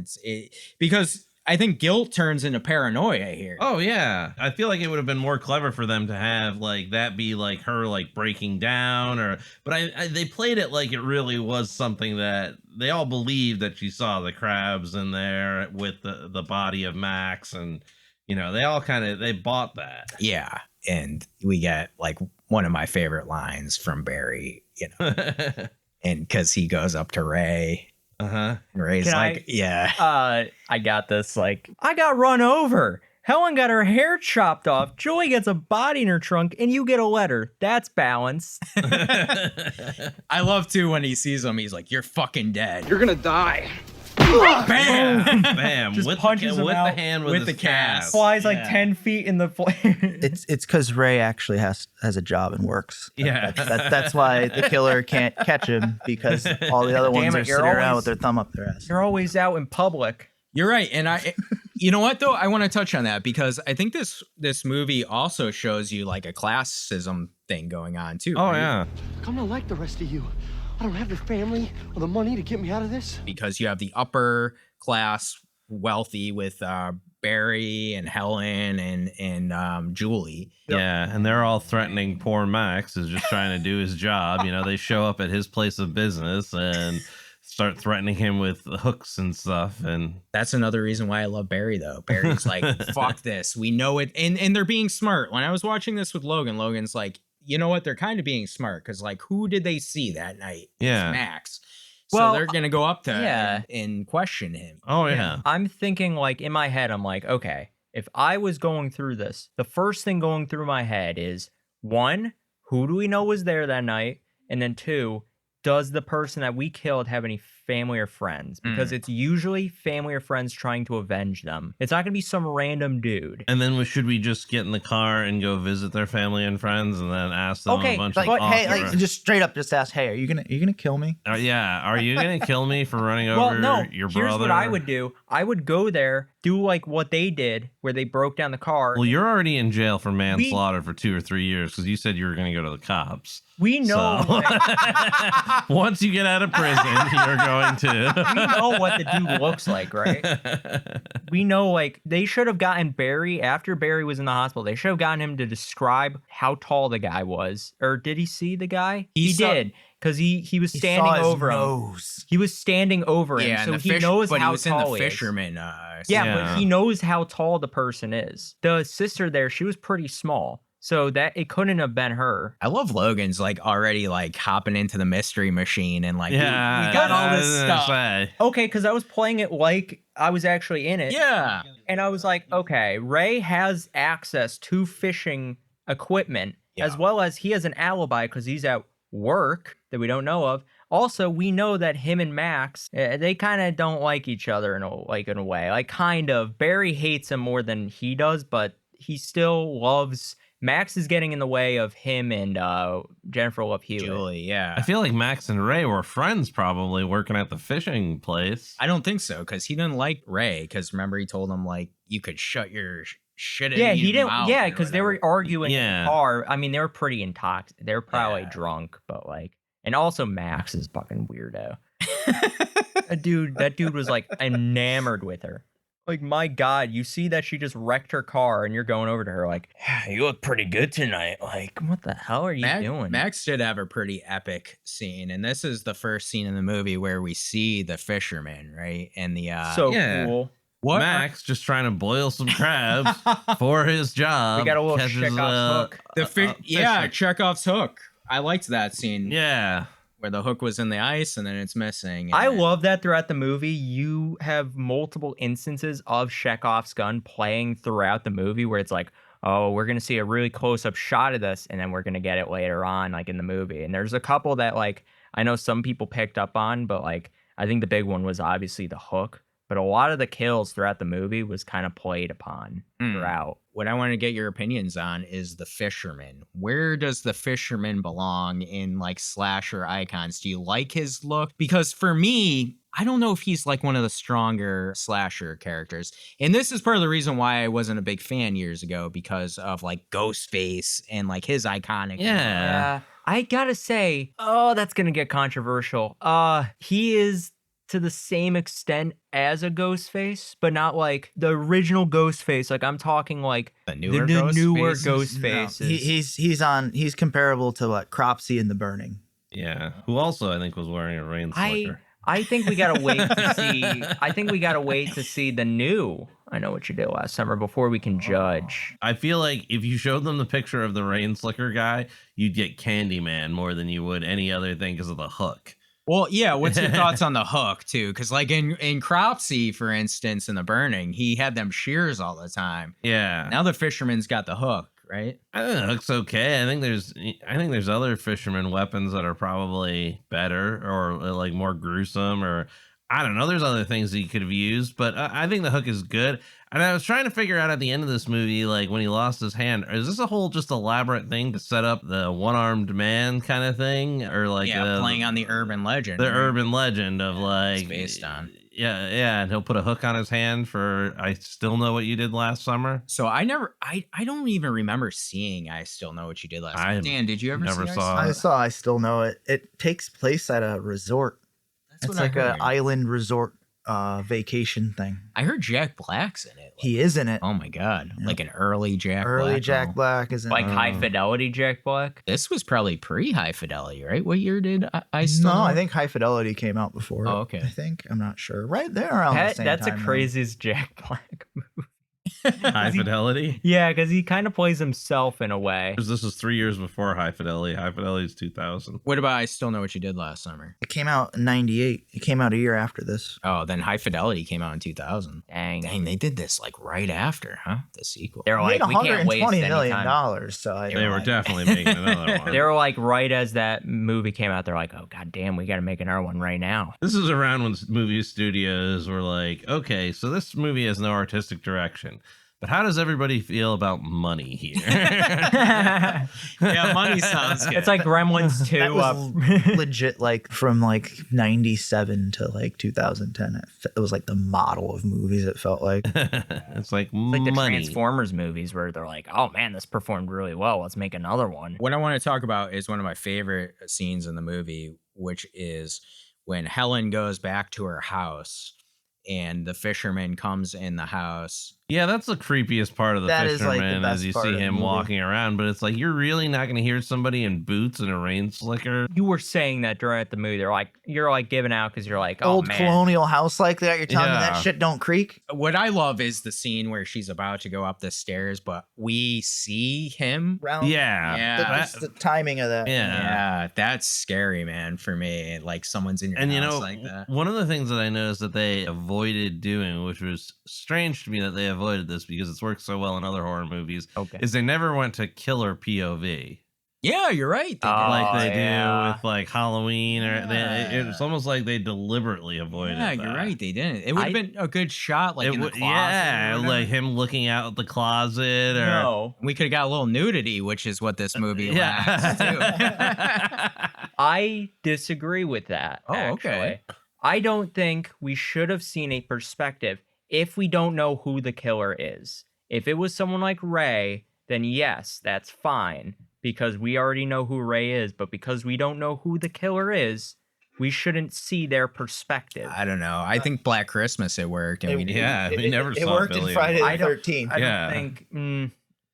Because I think guilt turns into paranoia here. Oh, yeah. I feel like it would have been more clever for them to have like that be like her like breaking down, but they played it like it really was something that they all believed, that she saw the crabs in there with the body of Max, and they all they bought that. Yeah. And we get like one of my favorite lines from Barry, and because he goes up to Ray. Ray's I got this. Like, I got run over. Helen got her hair chopped off. Joey gets a body in her trunk, and you get a letter. That's balance. I love too when he sees him. He's like, "You're fucking dead. You're gonna die." Bam! Bam! Just with punches him out the hand with the cast. Flies like 10 feet in the It's because Ray actually has a job and works. Yeah. That's why the killer can't catch him, because all the other ones are sitting around with their thumb up their ass. You're always out in public. You're right. And you know what though? I want to touch on that because I think this movie also shows you like a classism thing going on too. Oh, right? yeah. I'm not like the rest of you. I don't have the family or the money to get me out of this. Because you have the upper class wealthy with Barry and Helen and Julie. Yeah, and they're all threatening poor Max who's just trying to do his job. They show up at his place of business and start threatening him with hooks and stuff. And that's another reason why I love Barry, though. Barry's like, fuck this. We know it. And they're being smart. When I was watching this with Logan, Logan's like, you know what? They're kind of being smart because, like, who did they see that night? Yeah. It's Max. So they're going to go up to him and question him. Oh, yeah. I'm thinking, like, in my head, I'm like, okay, if I was going through this, the first thing going through my head is, 1, who do we know was there that night? And then 2, does the person that we killed have any family or friends? Because it's usually family or friends trying to avenge them. It's not going to be some random dude. And then should we just get in the car and go visit their family and friends and then ask them a bunch of hey, like, just straight up just ask, hey, are you gonna kill me? Yeah, are you gonna kill me for running over your brother? Here's what I would do. I would go there, do like what they did, where they broke down the car. Well, you're already in jail for manslaughter for 2 or 3 years because you said you were gonna go to the cops. We know. So, once you get out of prison, you're going to. We know what the dude looks like, right? We know, like, they should have gotten Barry, after Barry was in the hospital, they should have gotten him to describe how tall the guy was. Or did he see the guy? He did. because he was He standing saw his over him. nose. He was standing over him, Yeah, so and he knows but how he was tall in the he is. fisherman. But he knows how tall the person is. The sister there, she was pretty small, so that it couldn't have been her. I love Logan's like already like hopping into the mystery machine and like we Yeah, got all this I was gonna stuff. say. Okay, because I was playing it like I was actually in it. Yeah. And I was like, okay, Ray has access to fishing equipment, as well as he has an alibi because he's at work that we don't know of. Also, we know that him and Max, they kind of don't like each other in a way. Like, kind of. Barry hates him more than he does, but he still loves... Max is getting in the way of him and Jennifer Love Hewitt. Julie, yeah. I feel like Max and Ray were friends probably working at the fishing place. I don't think so, because he didn't like Ray, because remember he told him like you could shut your shit in Yeah, your he didn't. mouth Yeah, or because they were whatever. arguing in the car. I mean, they were pretty intoxicated. They were probably drunk, but like, and also Max is fucking weirdo. That dude was like enamored with her. Like, my God, you see that she just wrecked her car and you're going over to her like, yeah, you look pretty good tonight. Like, what the hell are you doing? Max did have a pretty epic scene, and this is the first scene in the movie where we see the fisherman, right? And the cool. What? Max just trying to boil some crabs for his job. We got a little catches, Chekhov's hook. Yeah, Chekhov's hook. I liked that scene. Yeah. Where the hook was in the ice and then it's missing. I love that throughout the movie, you have multiple instances of Chekhov's gun playing throughout the movie where it's like, oh, we're going to see a really close-up shot of this, and then we're going to get it later on, like in the movie. And there's a couple that, like, I know some people picked up on, but, like, I think the big one was obviously the hook. But a lot of the kills throughout the movie was kind of played upon throughout. What I want to get your opinions on is the fisherman. Where does the fisherman belong in like slasher icons? Do you like his look? Because for me, I don't know if he's like one of the stronger slasher characters. And this is part of the reason why I wasn't a big fan years ago, because of like Ghostface and like his iconic. Yeah. I gotta say, that's gonna get controversial. He is to the same extent as a Ghostface, but not like the original Ghostface. Like, I'm talking like the newer Ghostfaces. No, he's comparable to like Cropsy in The Burning. Yeah, who also I think was wearing a rain slicker. I think we gotta wait to see. I think we gotta wait to see the new I Know What You Did Last Summer before we can judge. I feel like if you showed them the picture of the rain slicker guy, you'd get Candyman more than you would any other thing because of the hook. Well, yeah, what's your thoughts on the hook, too? Because, like, in Cropsy, for instance, in The Burning, he had them shears all the time. Yeah. Now the fisherman's got the hook, right? I think the hook's okay. I think there's other fisherman weapons that are probably better or, like, more gruesome, or I don't know. There's other things that you could have used, but I think the hook is good. And I was trying to figure out at the end of this movie, like when he lost his hand, is this a whole just elaborate thing to set up the one-armed man kind of thing? Or like playing on the urban legend. The urban legend of like... It's based on. Yeah, and he'll put a hook on his hand for I Still Know What You Did Last Summer. So I don't even remember seeing I Still Know What You Did Last Summer. Dan, did you ever never see saw I saw I Still Know It. It takes place at a resort. It's like an island resort vacation thing. I heard Jack Black's in it. He is in it. Oh my God. Yeah. Like an early Jack Black. Early Jack Black is in like it. High Fidelity Jack Black? This was probably pre-High Fidelity, right? What year did I Still Know? I think High Fidelity came out before. Oh, okay. I think. I'm not sure. Right there around the same that's time. The craziest Jack Black movie. High Fidelity? Yeah, because he kind of plays himself in a way. This was 3 years before High Fidelity. High Fidelity is 2000. What about I Still Know What You Did Last Summer? It came out in 98. It came out a year after this. Oh, then High Fidelity came out in 2000. Dang, they did this like right after, huh? The sequel. They're like, we can't waste any $120 million. time. So they were definitely making another one. They were like, right as that movie came out, they're like, oh, God damn, we got to make another one right now. This is around when movie studios were like, okay, so this movie has no artistic direction. But how does everybody feel about money here? Yeah, money sounds good. It's like Gremlins 2. That was legit, like from like 97 to like 2010. It was like the model of movies, it felt like. It's like the money. Transformers movies where they're like, oh man, this performed really well. Let's make another one. What I want to talk about is one of my favorite scenes in the movie, which is when Helen goes back to her house and the fisherman comes in the house Yeah, that's the creepiest part of the That is, like, the fisherman, best as you part see of the him movie. walking around. But it's like, you're really not going to hear somebody in boots and a rain slicker. You were saying that during the movie. You're like giving out because you're like, oh, Old man. colonial house like that. You're telling me Yeah. that shit don't creak? What I love is the scene where she's about to go up the stairs, but we see him. Round. Yeah. Yeah. Just the timing of that. Yeah, that's scary, man, for me. Like someone's in your And house like that. one of the things that I noticed that they avoided doing, which was strange to me that they avoided this because it's worked so well in other horror movies, is they never went to killer POV. Yeah, you're right. They Like they yeah. do with like Halloween, or it's almost like they deliberately avoided. Yeah, that. you're right. They didn't. It would have been a good shot, like in the closet. Yeah, or whatever. like him looking out at the closet, or No. We could have got a little nudity, which is what this movie lacks, too. I disagree with that. Oh, actually. okay. I don't think we should have seen a perspective if we don't know who the killer is. If it was someone like Ray, then yes, that's fine because we already know who Ray is. But because we don't know who the killer is, we shouldn't see their perspective. I don't know. I think Black Christmas it worked. And we never It saw worked Billy. in Friday I the don't- 13th. I Yeah. don't think.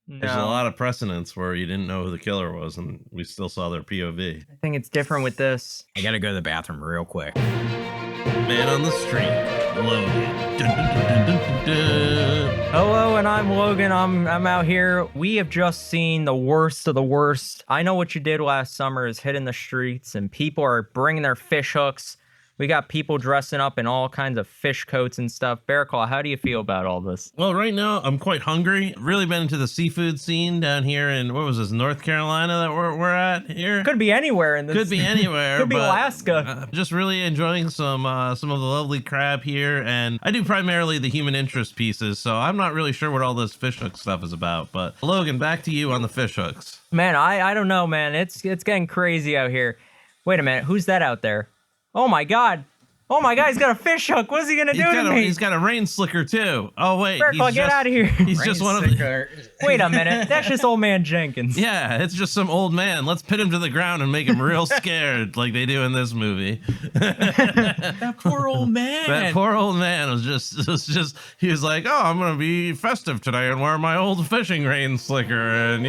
There's a No. lot of precedents where you didn't know who the killer was, and we still saw their POV. I think it's different with this. I gotta go to the bathroom real quick. Man on the street, Logan. Dun, dun, dun, dun, dun, dun. Hello, and I'm Logan. I'm out here. We have just seen the worst of the worst. I Know What You Did Last Summer is hitting the streets, and people are bringing their fish hooks. We got people dressing up in all kinds of fish coats and stuff. Bearclaw, how do you feel about all this? Well, right now I'm quite hungry. Really been into the seafood scene down here in, what was this, North Carolina that we're at here? Could be anywhere in this. Could be anywhere. Could be but, Alaska. Just really enjoying some of the lovely crab here, and I do primarily the human interest pieces, so I'm not really sure what all this fish hook stuff is about. But Logan, back to you on the fish hooks. Man, I don't know, man. It's getting crazy out here. Wait a minute, who's that out there? Oh my God. Oh my God, he's got a fish hook. What's he gonna do to me? He's got a rain slicker too. Oh wait, Bearclaw, get out of here. He's just one of the. Wait a minute, that's just old man Jenkins. Yeah, it's just some old man. Let's pin him to the ground and make him real scared, like they do in this movie. That poor old man. That poor old man was just. He was like, "Oh, I'm gonna be festive today and wear my old fishing rain slicker, and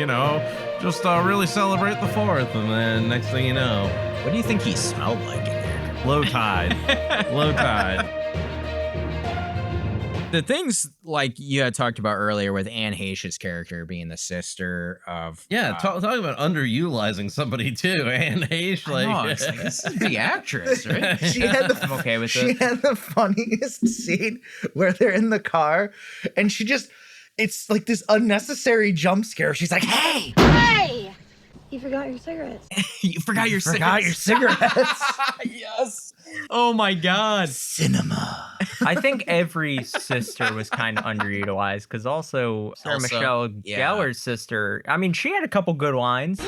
just really celebrate the 4th." And then next thing you know, What do you think he smelled like in there? low tide, low tide. The things like you had talked about earlier with Anne Heche's character being the sister of Talk about underutilizing somebody too. Anne Heche, this is the actress, right? She had the, I'm okay with she it. had the funniest scene where they're in the car and it's like this unnecessary jump scare. She's like, hey! Hey! You forgot your cigarettes. You forgot your cigarettes. Yes. Oh my God. Cinema. I think every sister was kind of underutilized because also Sarah Also, Michelle yeah. Gellar's sister, I mean, she had a couple good lines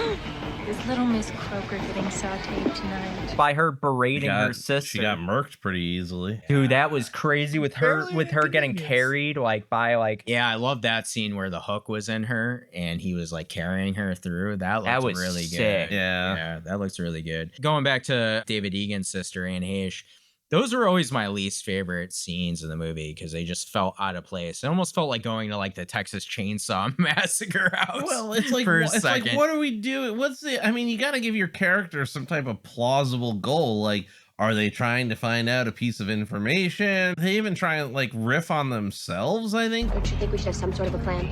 Is little Miss Croaker getting sauteed tonight? by her berating her sister. She got murked pretty easily. Dude, that was crazy with her Barely getting inconvenience. carried by Yeah, I love that scene where the hook was in her and he was like carrying her through. That was really sick. good. Yeah. Yeah, that looks really good. Going back to David Egan's sister, Anne Heche, those were always my least favorite scenes in the movie because they just felt out of place. It almost felt like going to like the Texas Chainsaw Massacre house. Well, it's like for a it's like second. what are we doing? You got to give your character some type of plausible goal. Like, are they trying to find out a piece of information? They even try and like riff on themselves, I think. Don't you think we should have some sort of a plan?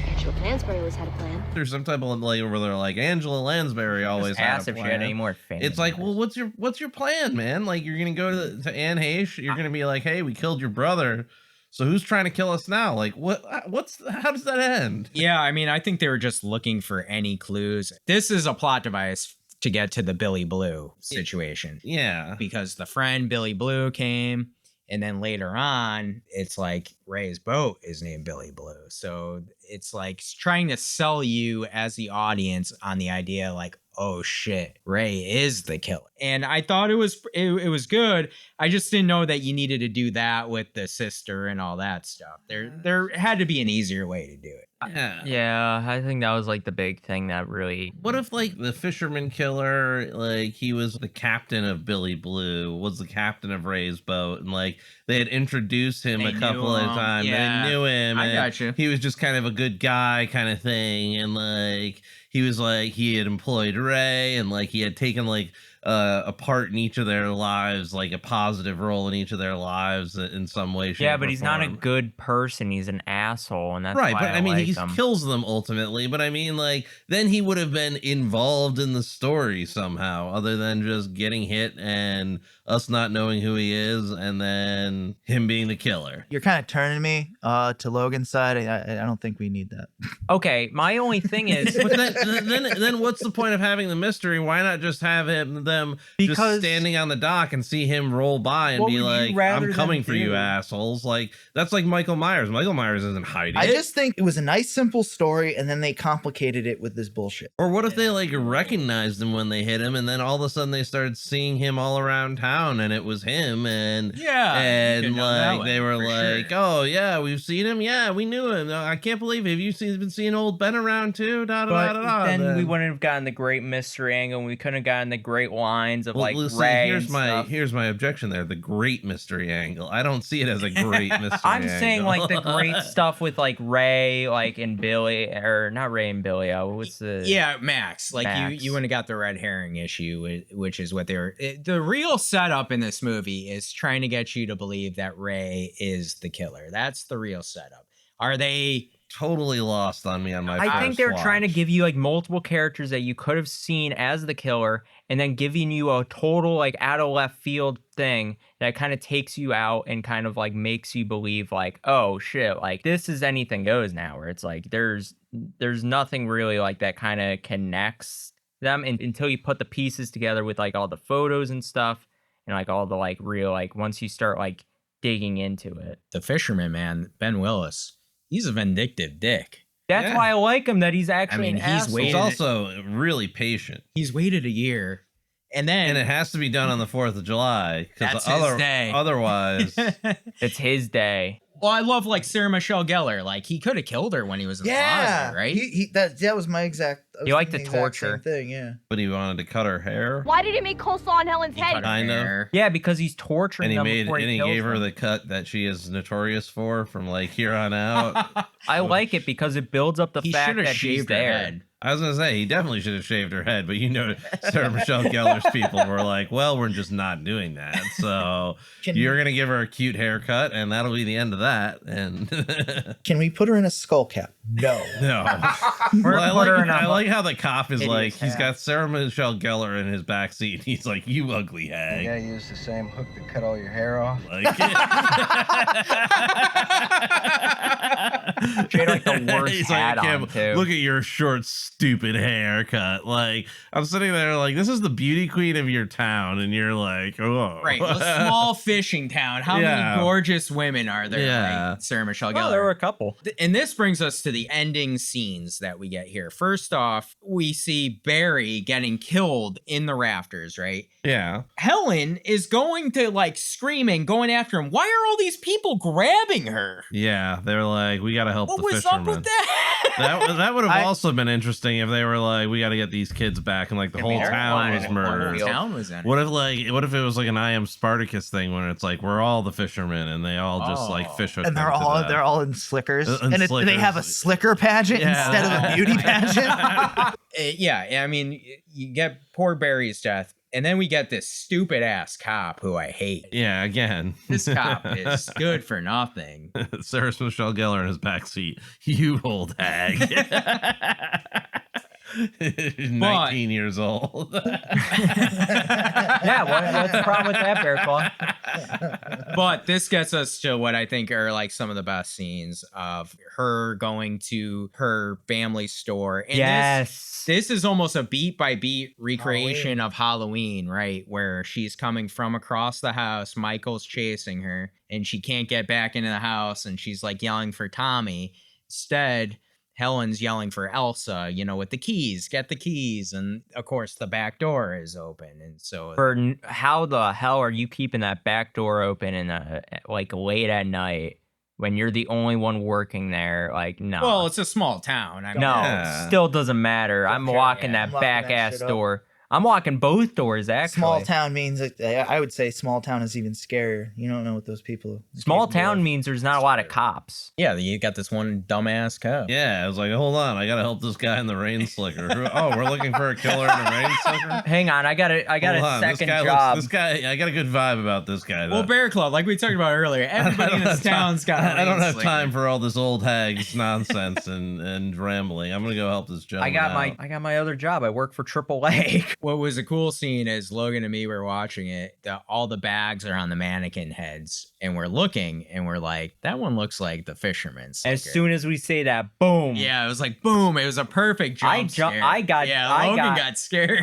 Angela Lansbury always had a plan. There's some type of like where they're like Angela Lansbury always had ass a if she plan. had any more fame. It's like, well, what's your plan, man? Like, you're gonna go to Anne Heche, you're gonna be like, hey, we killed your brother, so who's trying to kill us now? Like, how does that end? Yeah, I mean, I think they were just looking for any clues. This is a plot device to get to the Billy Blue situation. Yeah. Because the friend Billy Blue came, and then later on, it's like Ray's boat is named Billy Blue. So it's like trying to sell you as the audience on the idea like, oh shit, Ray is the killer. And I thought it was good. I just didn't know that you needed to do that with the sister and all that stuff. There had to be an easier way to do it. Yeah, I think that was like the big thing that really. What if like the fisherman killer, like he was the captain of Billy Blue, was the captain of Ray's boat, and like they had introduced him a couple of times. Yeah. They knew him. I and gotcha. He was just kind of a good guy kind of thing, and like he was like he had employed Ray, and like he had taken like a part in each of their lives, like a positive role in each of their lives in some way, shape, Yeah, but or he's not a form. good person. He's an asshole, and that's Right, why but I mean, like he him. kills them ultimately. But I mean, like, then he would have been involved in the story somehow, other than just getting hit and us not knowing who he is, and then him being the killer. You're kind of turning me to Logan's side. I don't think we need that. Okay, my only thing is, But then what's the point of having the mystery? Why not just have them just standing on the dock and see him roll by and What be would you like, rather "I'm coming them for you, do? assholes!" Like that's like Michael Myers. Michael Myers isn't hiding. I just think it was a nice, simple story, and then they complicated it with this bullshit. Or what if they like recognized him when they hit him, and then all of a sudden they started seeing him all around town, and it was him, and You and could know that like way, they were for like, sure. "Oh yeah, we've seen him. Yeah, we knew him. I can't believe it. Have you been seeing old Ben around too?" Da, da, but da, da, then we wouldn't have gotten the great mystery angle, and we couldn't have gotten the great lines of like listen, Ray. here's my objection there. The great mystery angle. I don't see it as a great mystery. I'm saying angle. like the great stuff with like Ray, like and Billy, or not Ray and Billy. What's the Max. Like Max. you wouldn't have got the red herring issue, which is what they're. The real setup in this movie is trying to get you to believe that Ray is the killer. That's the real setup. Are they totally lost on me on my I think first they're watch. trying to give you like multiple characters that you could have seen as the killer, and then giving you a total like out of left field thing that kind of takes you out and kind of like makes you believe like, oh shit, like this is anything goes now, where it's like there's nothing really like that kind of connects them until you put the pieces together with like all the photos and stuff, and like all the like real like once you start like digging into it. the fisherman man, Ben Willis? He's a vindictive dick. That's why I like him, that he's actually an he's asshole. He's also really patient. He's waited a year, and it has to be done on the 4th of July. That's his day. Otherwise, it's his day. Well, I love like Sarah Michelle Gellar. Like he could have killed her when he was in the closet, right? That was my exact. You like the torture thing, yeah. But he wanted to cut her hair. Why did he make coleslaw on Helen's head? Kind of. Yeah, because he's torturing And he them before he kills gave her them. the cut that she is notorious for from like here on out. I like it because it builds up the He fact should have that he's shaved her there. head. I was gonna say he definitely should have shaved her head, but you know, Sarah Michelle Gellar's people were like, "Well, we're just not doing that. So you're gonna give her a cute haircut, and that'll be the end of that." And Can we put her in a skull cap? No. no. We're Well, gonna put her in I a like how the cop is hideous like, he's hat. got Sarah Michelle Gellar in his backseat. He's like, "You ugly hag." Yeah, use the same hook to cut all your hair off. Like, She had like the worst He's hat like, on too. look at your short, stupid haircut. Like, I'm sitting there like, this is the beauty queen of your town, and you're like, oh. Right, a small fishing town. How Yeah. many gorgeous women are there? Yeah. Like Sarah Michelle Gellar. Well, there were a couple. And this brings us to the ending scenes that we get here. First off, we see Barry getting killed in the rafters, right? Yeah. Helen is going to like screaming, going after him. Why are all these people grabbing her? Yeah. They're like, we got to help What the was fisherman. up with that? That would have also been interesting if they were like, we got to get these kids back, and like the whole town was murdered. The whole town was in it. What if it was like an I Am Spartacus thing where it's like we're all the fishermen and they all just like fish hook And them to they're all in slickers. In And they slickers. have a slicker pageant Yeah. instead of a beauty pageant. Yeah, I mean, you get poor Barry's death, and then we get this stupid ass cop who I hate. Yeah, again. This cop is good for nothing. Sarah Michelle Gellar in his backseat. You old hag. 19 years old. Yeah, what's the problem with that, Bearclaw? But this gets us to what I think are like some of the best scenes of her going to her family store. And Yes. This is almost a beat by beat recreation of Halloween, right? Where she's coming from across the house, Michael's chasing her, and she can't get back into the house, and she's like yelling for Tommy. Instead, Helen's yelling for Elsa, with the keys, get the keys. And of course, the back door is open. And so, How the hell are you keeping that back door open in late at night when you're the only one working there? Like, no. Well, it's a small town. Still doesn't matter. I'm locking that back ass door. I'm locking both doors, actually. Small town means, I would say small town is even scarier. You don't know what those people... Small town means there's not a lot of cops. Yeah, you got this one dumbass cop. Yeah, I was like, hold on, I gotta help this guy in the rain slicker. Oh, we're looking for a killer in the rain slicker? Hang on, I got a second job. This guy, I got a good vibe about this guy, though. Well, Bearclaw, like we talked about earlier, everybody in this town's got I don't have time for all this old hag's nonsense and rambling. I'm gonna go help this gentleman I got my other job. I work for AAA. What was a cool scene is Logan and me were watching it. All the bags are on the mannequin heads, and we're looking, and we're like, that one looks like the fisherman slicker. As soon as we say that, boom. Yeah, it was like boom. It was a perfect jump scare. Logan got scared.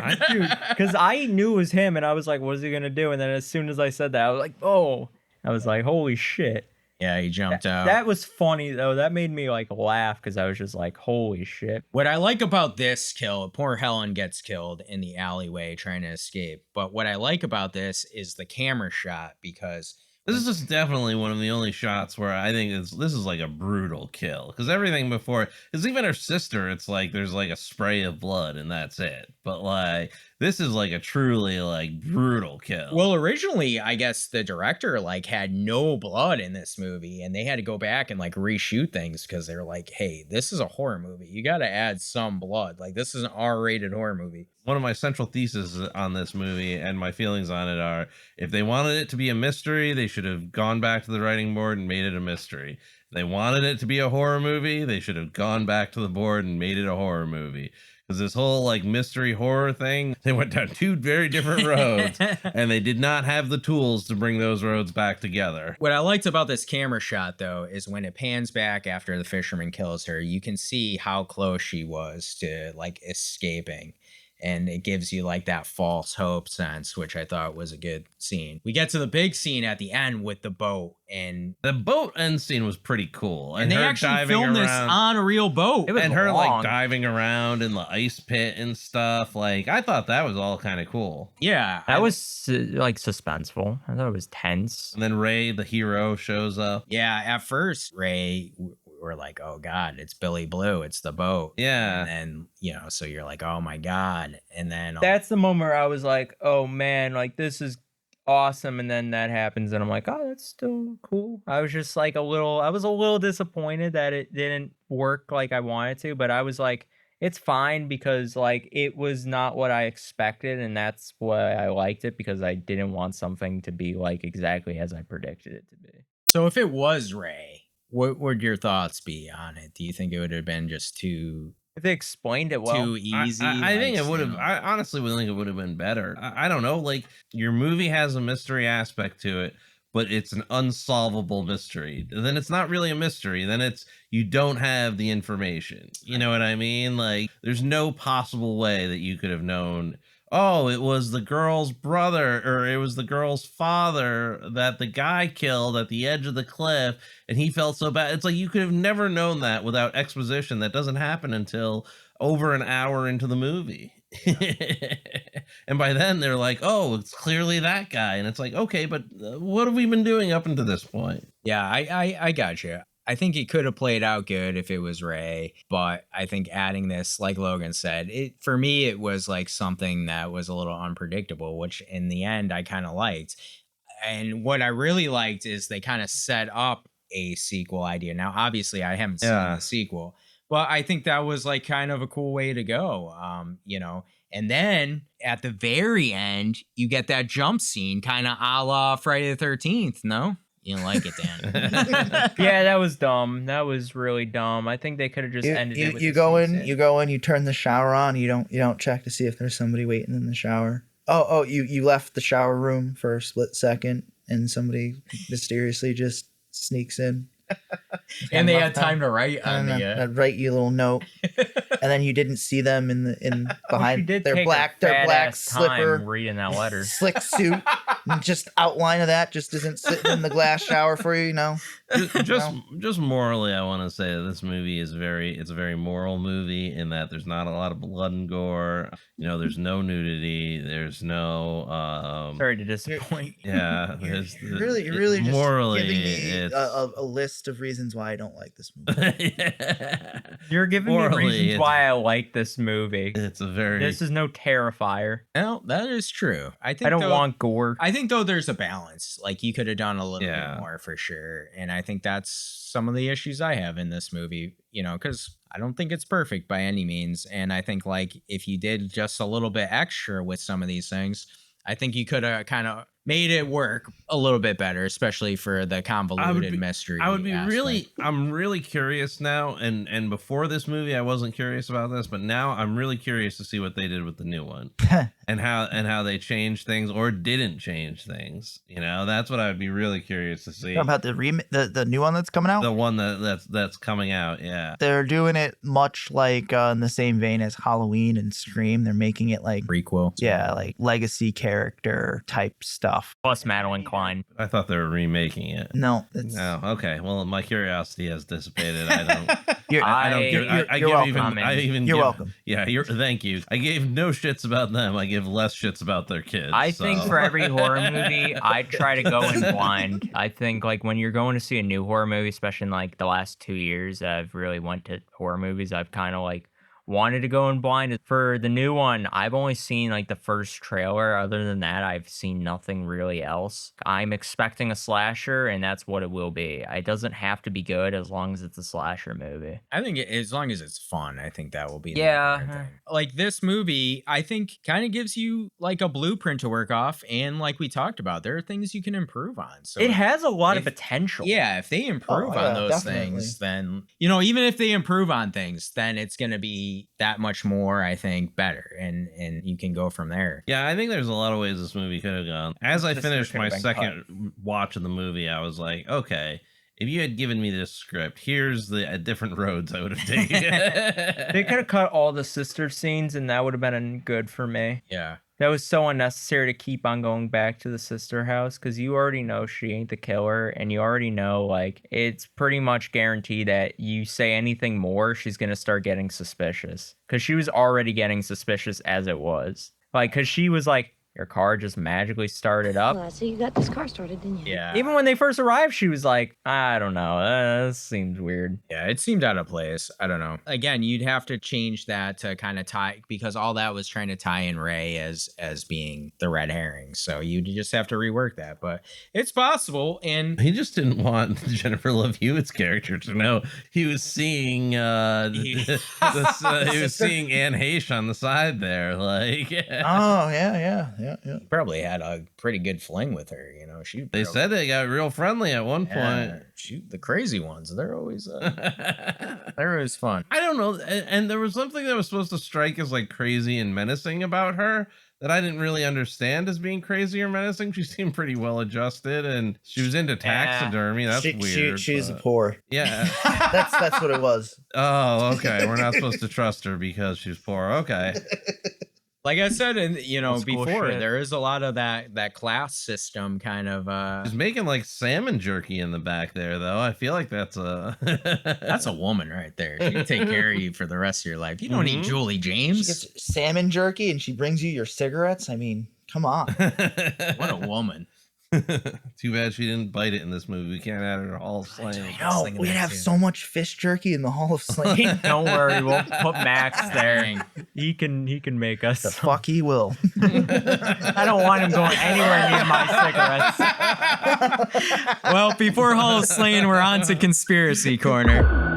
Because I knew it was him, and I was like, what is he gonna do? And then as soon as I said that, I was like, oh. I was like, holy shit. Yeah, he jumped out. That was funny, though. That made me, laugh, because I was just like, holy shit. What I like about this kill, poor Helen gets killed in the alleyway trying to escape. But what I like about this is the camera shot, because... This is just definitely one of the only shots where I think this is like a brutal kill. Because everything before, because even her sister, it's like there's like a spray of blood and that's it. But this is like a truly brutal kill. Well, originally, I guess the director had no blood in this movie, and they had to go back and reshoot things because they're like, hey, this is a horror movie. You got to add some blood. This is an R-rated horror movie. One of my central theses on this movie and my feelings on it are, if they wanted it to be a mystery, they should have gone back to the writing board and made it a mystery. If they wanted it to be a horror movie, they should have gone back to the board and made it a horror movie. Because this whole mystery horror thing, they went down two very different roads, and they did not have the tools to bring those roads back together. What I liked about this camera shot, though, is when it pans back after the fisherman kills her, you can see how close she was to escaping. And it gives you that false hope sense, which I thought was a good scene. We get to the big scene at the end with the boat, and the boat end scene was pretty cool. And they actually filmed this on a real boat. And her diving around in the ice pit and stuff. I thought that was all kind of cool. Yeah, that was suspenseful. I thought it was tense. And then Ray, the hero, shows up. Yeah, at first Ray, we're like, oh God, it's Billy Blue, it's the boat. Yeah. And then, so you're like, oh my God. And then that's the moment where I was like, oh man, this is awesome. And then that happens and I'm like, oh, that's still cool. I was just I was a little disappointed that it didn't work like I wanted to, but I was like, it's fine because it was not what I expected. And that's why I liked it, because I didn't want something to be exactly as I predicted it to be. So if it was Ray, what would your thoughts be on it? Do you think it would have been just too... If they explained it well. Too easy? I think it would have... I honestly would think it would have been better. I don't know. Your movie has a mystery aspect to it, but it's an unsolvable mystery. Then it's not really a mystery. Then it's... You don't have the information. You know what I mean? There's no possible way that you could have known... Oh, it was the girl's brother, or it was the girl's father that the guy killed at the edge of the cliff, and he felt so bad. It's you could have never known that without exposition. That doesn't happen until over an hour into the movie. And by then they're like, oh, it's clearly that guy. And it's okay, but what have we been doing up until this point? Yeah, I got you. I think it could have played out good if it was Ray, but I think adding this, like Logan said, for me, it was something that was a little unpredictable, which in the end I kind of liked. And what I really liked is they kind of set up a sequel idea. Now, obviously, I haven't seen the sequel, but I think that was kind of a cool way to go, And then at the very end, you get that jump scene, kind of a la Friday the 13th, no? You don't like it, Dan? Yeah, that was dumb. That was really dumb. I think they could have just ended it with you go in, you turn the shower on. You don't check to see if there's somebody waiting in the shower. You left the shower room for a split second, and somebody mysteriously just sneaks in. And they had time to write on the write you a little note, and then you didn't see them in behind their black slipper reading that letter, slick suit. Just outline of that just isn't sitting in the glass shower for you, Just morally, I want to say that this movie is it's a very moral movie in that there's not a lot of blood and gore. There's no nudity. There's no. Sorry to disappoint. Yeah, you're really just morally, giving me a list of reasons why I don't like this movie. You're giving me reasons why I like this movie. This is no Terrifier. No, that is true. I don't want gore. I think though there's a balance. Like you could have done a little bit more for sure, and I think that's some of the issues I have in this movie. Because I don't think it's perfect by any means, and I think like if you did just a little bit extra with some of these things, I think you could have kind of made it work a little bit better, especially for the convoluted mystery. I'm really curious now, and before this movie I wasn't curious about this, but now I'm really curious to see what they did with the new one. and how they changed things or didn't change things. That's what I would be really curious to see. About the new one that's coming out? The one that's coming out, yeah. They're doing it much like in the same vein as Halloween and Scream. They're making it like prequel. Yeah, like legacy character type stuff. Plus Madeline Klein. I thought they were remaking it. No. No. Okay. Well, my curiosity has dissipated. I don't. You're welcome. You're welcome. Yeah. Thank you. I gave no shits about them. I give less shits about their kids. I think for every horror movie, I try to go in blind. I think like when you're going to see a new horror movie, especially in like the last 2 years, I've really went to horror movies. I've kind of like wanted to go in blind. For the new one, I've only seen like the first trailer. Other than that, I've seen nothing really else. I'm expecting a slasher, and that's what it will be. It doesn't have to be good as long as it's a slasher movie. I think as long as it's fun, I think that will be the important thing. Like this movie, I think kind of gives you like a blueprint to work off, and like we talked about, there are things you can improve on. So it has a lot of potential. Yeah, if they improve on those things, then even if they improve on things, then it's gonna be that much more, I think, better, and you can go from there. Yeah, I think there's a lot of ways this movie could have gone. As I finished my second watch of the movie, I was like, okay, if you had given me this script, here's the different roads I would have taken. They could have cut all the sister scenes, and that would have been good for me. Yeah. That was so unnecessary to keep on going back to the sister house, because you already know she ain't the killer, and you already know, like, it's pretty much guaranteed that you say anything more, she's going to start getting suspicious. Because she was already getting suspicious as it was. Like, because she was like, your car just magically started up. Well, so you got this car started, didn't you? Yeah. Even when they first arrived, she was like, I don't know. This seems weird. Yeah, it seemed out of place. I don't know. Again, you'd have to change that to kind of tie, because all that was trying to tie in Ray as being the red herring. So you just have to rework that. But it's possible. And he just didn't want Jennifer Love Hewitt's character to know he was seeing he was seeing Anne Heche on the side there. Like, oh yeah. Probably had a pretty good fling with her, They said they got real friendly at one point. Shoot, the crazy ones, they're always fun. I don't know, and there was something that was supposed to strike as like crazy and menacing about her that I didn't really understand as being crazy or menacing. She seemed pretty well adjusted, and she was into taxidermy. That's weird. She's poor. Yeah, that's what it was. Oh, okay. We're not supposed to trust her because she's poor. Okay. Like I said, and before, shit. there is a lot of that class system kind of. She's making like salmon jerky in the back there, though. I feel like that's a that's a woman right there. She can take care of you for the rest of your life. You don't need Julie James. She gets salmon jerky and she brings you your cigarettes. I mean, come on. What a woman. Too bad she didn't bite it in this movie. We can't add her to Hall of Slain. No, we'd have so much fish jerky in the Hall of Slain. Don't worry, we'll put Max there. He can make us. The fuck he will. I don't want him going anywhere near my cigarettes. Well, before Hall of Slain, we're on to Conspiracy Corner.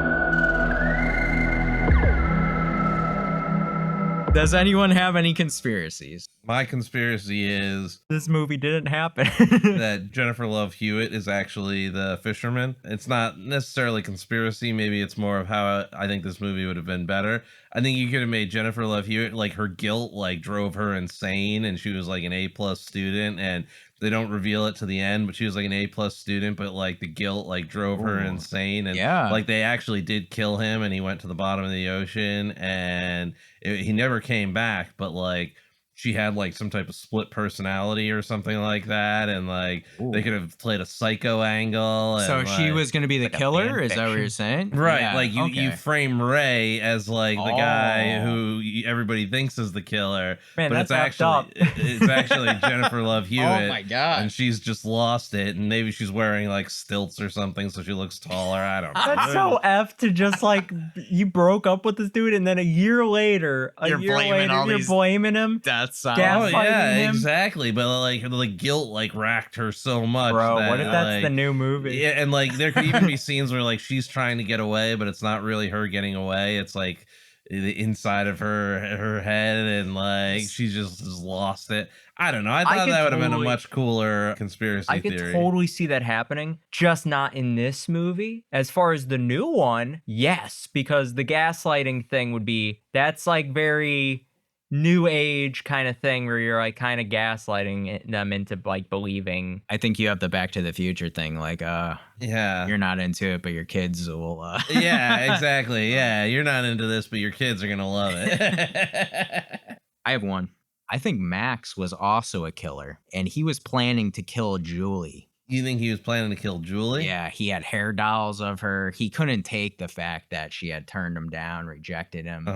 Does anyone have any conspiracies? My conspiracy is this movie didn't happen. that Jennifer Love Hewitt is actually the fisherman. It's not necessarily conspiracy. Maybe it's more of how I think this movie would have been better. I think you could have made Jennifer Love Hewitt, like, her guilt like drove her insane, and she was like an A+ student, and they don't reveal it to the end, but she was like an A+ student, but like the guilt like drove her insane, and like they actually did kill him, and he went to the bottom of the ocean, and he never came back, but like she had like some type of split personality or something like that, and like they could have played a psycho angle. So and, she like, was going to be the like a killer? fan Is that what fiction. you're saying? right. Yeah, Like you frame Ray as like the guy Oh. who everybody thinks is the killer, Man, but that's effed it's actually Jennifer Love Hewitt. Oh my God. And she's just lost it, and maybe she's wearing like stilts or something, so she looks taller. I don't know. That's so F to just like, you broke up with this dude and then a year later, You're blaming him. That's Oh yeah, exactly. But like the guilt like racked her so much. Bro, that, what if that's like, the new movie? Yeah, and like there could even be scenes where like she's trying to get away, but it's not really her getting away. It's like the inside of her head, and like she's just lost it. I don't know. I thought that would have been a much cooler conspiracy I could theory. totally see that happening, just not in this movie. As far as the new one, yes, because the gaslighting thing would be, that's like very new age kind of thing where you're like kind of gaslighting them into like believing. I think you have the Back to the Future thing, like yeah, you're not into it, but your kids will yeah, exactly. Yeah, you're not into this, but your kids are gonna love it. I have one. I think Max was also a killer, and he was planning to kill Julie. You think he was planning to kill Julie? Yeah, he had hair dolls of her. He couldn't take the fact that she had turned him down, rejected him.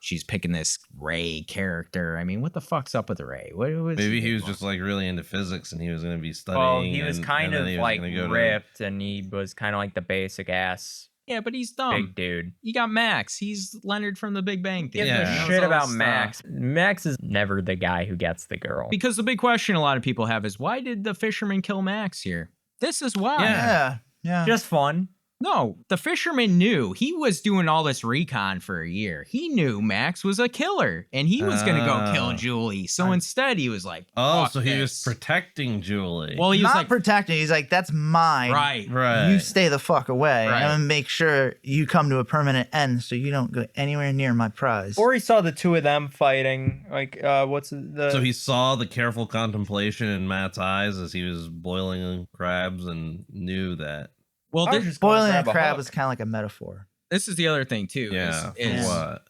She's picking this Ray character. I mean, what the fuck's up with Ray? What was Maybe he was just like really into physics, and he was going to be studying. Well, he was and kind then of he was like gonna go to- ripped, and he was kind of like the basic ass. Yeah, but he's dumb. Big dude. You got Max. He's Leonard from the Big Bang Theory. Give He a knows shit all about this stuff. Max. Max is never the guy who gets the girl. Because the big question a lot of people have is, why did the fisherman kill Max here? This is why. Yeah. Just fun. No, the fisherman knew. He was doing all this recon for a year. He knew Max was a killer, and he was going to go kill Julie. So instead, he was like, Oh, "Fuck so he was this." protecting Julie. Well, he was Not like, protecting. He's like, that's mine. right. You stay the fuck away. Right. I'm gonna make sure you come to a permanent end, so you don't go anywhere near my prize. Or he saw the two of them fighting. Like, what's the? So he saw the careful contemplation in Matt's eyes as he was boiling crabs and knew that. well, I was just Boiling gonna a grab crab hook. is kind of like a metaphor. this is the other thing, too. Yeah. is- For what?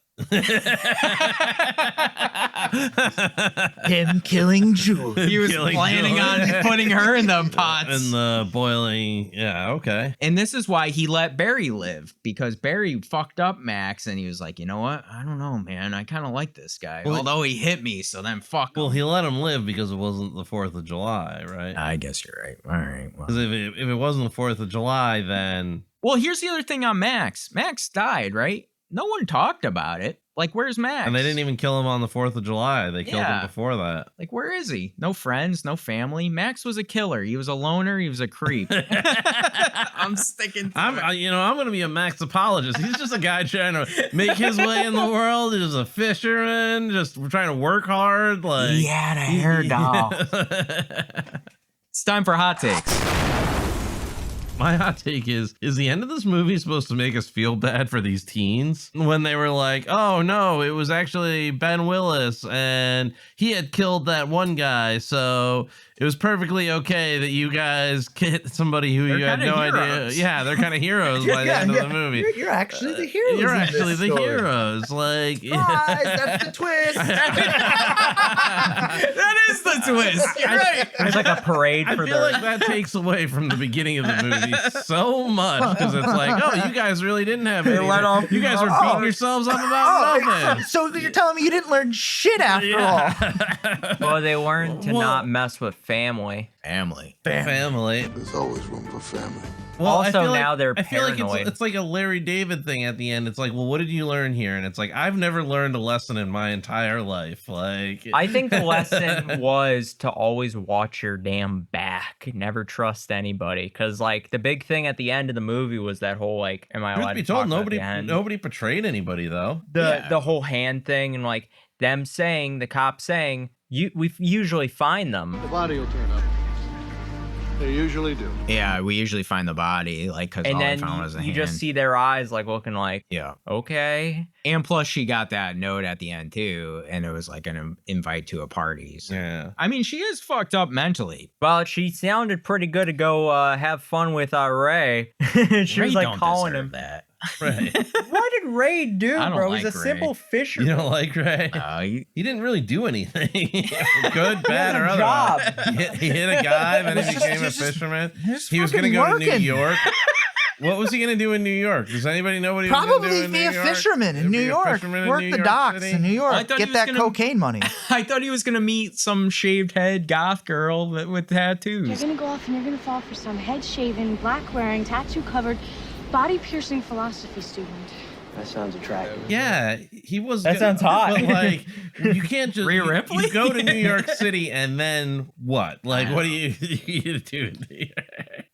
Him killing Julie. He was Killing planning Julie. on putting her in the pots. In the boiling. Yeah, okay. And this is why he let Barry live, because Barry fucked up Max, and he was like, you know what? I don't know, man. I kind of like this guy. Well, although he hit me, so then fuck him. Well, he let him live because it wasn't the 4th of July, right? I guess you're right. All right. Well. Because if it wasn't the 4th of July, then... Well, here's the other thing on Max. Max died, right? No one talked about it. Like, where's Max? And they didn't even kill him on the 4th of July. They killed Yeah. him before that. Like, where is he? No friends, no family. Max was a killer. He was a loner. He was a creep. I'm sticking to it. I'm going to be a Max apologist. He's just a guy trying to make his way in the world. He's a fisherman, just trying to work hard. Like He had a hair doll. It's time for hot takes. My hot take is the end of this movie supposed to make us feel bad for these teens? When they were like, oh no, it was actually Ben Willis and he had killed that one guy, so it was perfectly okay that you guys hit somebody who you had no idea. Yeah, they're kind of heroes by the end of the movie. You're actually the heroes. You're in actually this the story. heroes. Like, Surprise, that's the twist. That is the twist. You're right. There's like a parade I for feel the. like that takes away from the beginning of the movie so much because it's like, oh, you guys really didn't have it. let off- You guys were beating yourselves up about nothing. So you're telling me you didn't learn shit after all? Well, they learned to not mess with family. Family. Family. There's always room for family. Well, I Also, feel like- now they're I feel like paranoid. it's like a Larry David thing at the end. It's like, well, what did you learn here? And it's like, I've never learned a lesson in my entire life. Like, I think the lesson was to always watch your damn back. Never trust anybody. Because, like, the big thing at the end of the movie was that whole, like, am I allowed truth be to talk told, about nobody the end? betrayed anybody though. The whole hand thing and, like, them saying, the cop saying, we usually find them. The body will turn up. They usually do. Yeah, we usually find the body, like, because And all I then found was a you hand. just see their eyes, like, looking like, Yeah. okay. And plus, she got that note at the end, too, and it was like an invite to a party. So. Yeah. I mean, she is fucked up mentally. Well, she sounded pretty good to go have fun with Ray. She Ray was, like, don't calling deserve him. that. Ray. What did Ray do, I don't bro? like He's a Ray. simple fisherman. You don't like Ray? He didn't really do anything. Good, bad, or job. otherwise. He hit a guy, then he became a fisherman. He was going to fucking go to New working. York. What was he going to do in New York? Does anybody know what he was going to do Probably in be New a York? fisherman in New York. Work the docks in New I York. thought he Get was that gonna- cocaine money. I thought he was gonna meet some shaved head goth girl with tattoos. You're gonna go off and you're gonna fall for some head-shaven, black-wearing, tattoo-covered, body-piercing philosophy student. That sounds attractive. Yeah, he was. That sounds hot. But like, you can't just Rhea Ripley? You go to New York City and then what? Like, what do you do?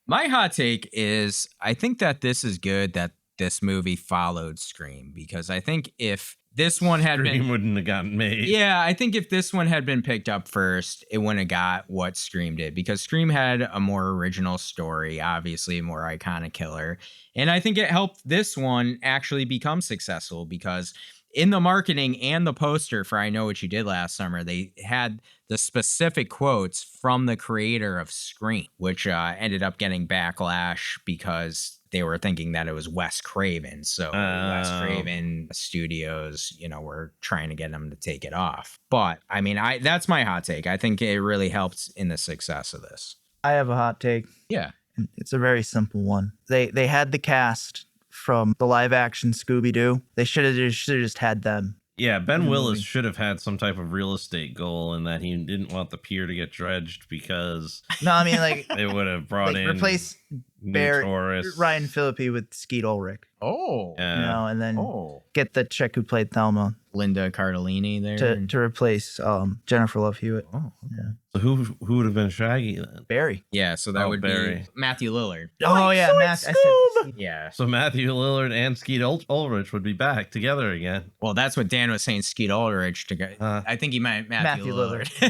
My hot take is I think that this is good that this movie followed Scream, because I think if this one had Scream been wouldn't have gotten made. Yeah, I think if this one had been picked up first, it wouldn't have got what Scream did, because Scream had a more original story, obviously a more iconic killer. And I think it helped this one actually become successful, because in the marketing and the poster for I Know What You Did Last Summer, they had the specific quotes from the creator of Scream, which ended up getting backlash because they were thinking that it was Wes Craven. So Wes Craven Studios, were trying to get him to take it off. But I mean, that's my hot take. I think it really helped in the success of this. I have a hot take. Yeah. It's a very simple one. They had the cast from the live action Scooby-Doo. They should have just had them. Yeah, Ben Willis should have had some type of real estate goal in that he didn't want the pier to get dredged because No, I mean like it would have brought in replace new tourists. Ryan Phillippe with Skeet Ulrich. Oh. Yeah. And then get the chick who played Thelma, Linda Cardellini there. to replace Jennifer Love Hewitt. Oh, yeah. So who would have been Shaggy then? Barry. Yeah, so that would Barry. be Matthew Lillard. Oh yeah, Matt. Yeah. So Matthew Lillard and Skeet Ulrich would be back together again. Well, that's what Dan was saying, Skeet Ulrich. I think he meant Matthew Lillard. Oh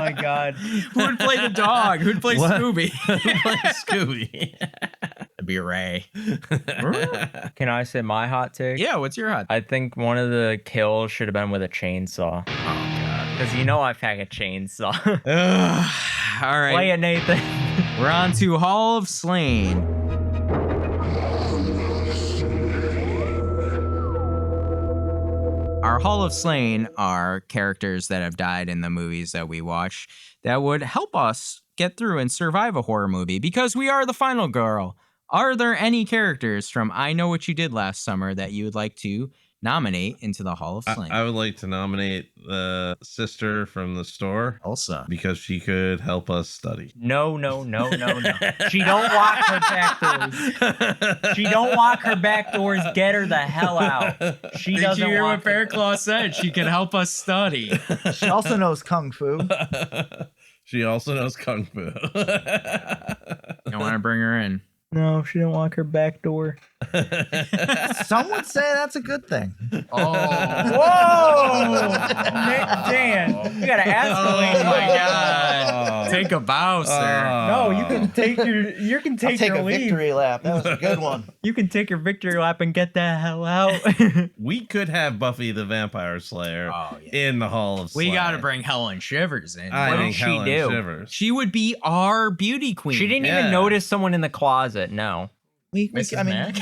my God. Who would play the dog? Who'd play Scooby? Scooby. It'd be Ray. Can I say my hot take? Yeah, what's your hot take? I think one of the kills should have been with a chainsaw. Oh, God. Because I pack a chainsaw. All right. Play it, Nathan. We're on to Hall of Slain. Our Hall of Slain are characters that have died in the movies that we watch that would help us get through and survive a horror movie, because we are the final girl. Are there any characters from I Know What You Did Last Summer that you would like to nominate into the Hall of Slain? I would like to nominate the sister from the store, Elsa, because she could help us study. No. She don't lock her back doors. She don't lock her back doors. Get her the hell out. She doesn't. Did you hear what lock her- Bearclaw said? She can help us study. She also knows kung fu. She also knows kung fu. I want to bring her in. No, she didn't lock her back door. Some would say that's a good thing. Oh. Whoa! Dan, you gotta escalate. Oh my God! Take a bow, sir. No, you can take your I'll take a leave. victory lap. That was a good one. You can take your victory lap and get the hell out. We could have Buffy the Vampire Slayer in the Hall of Slain. We got to bring Helen Shivers in. I What think did she Helen do? Shivers. She would be our beauty queen. She didn't even notice someone in the closet. No. Mrs. Mac?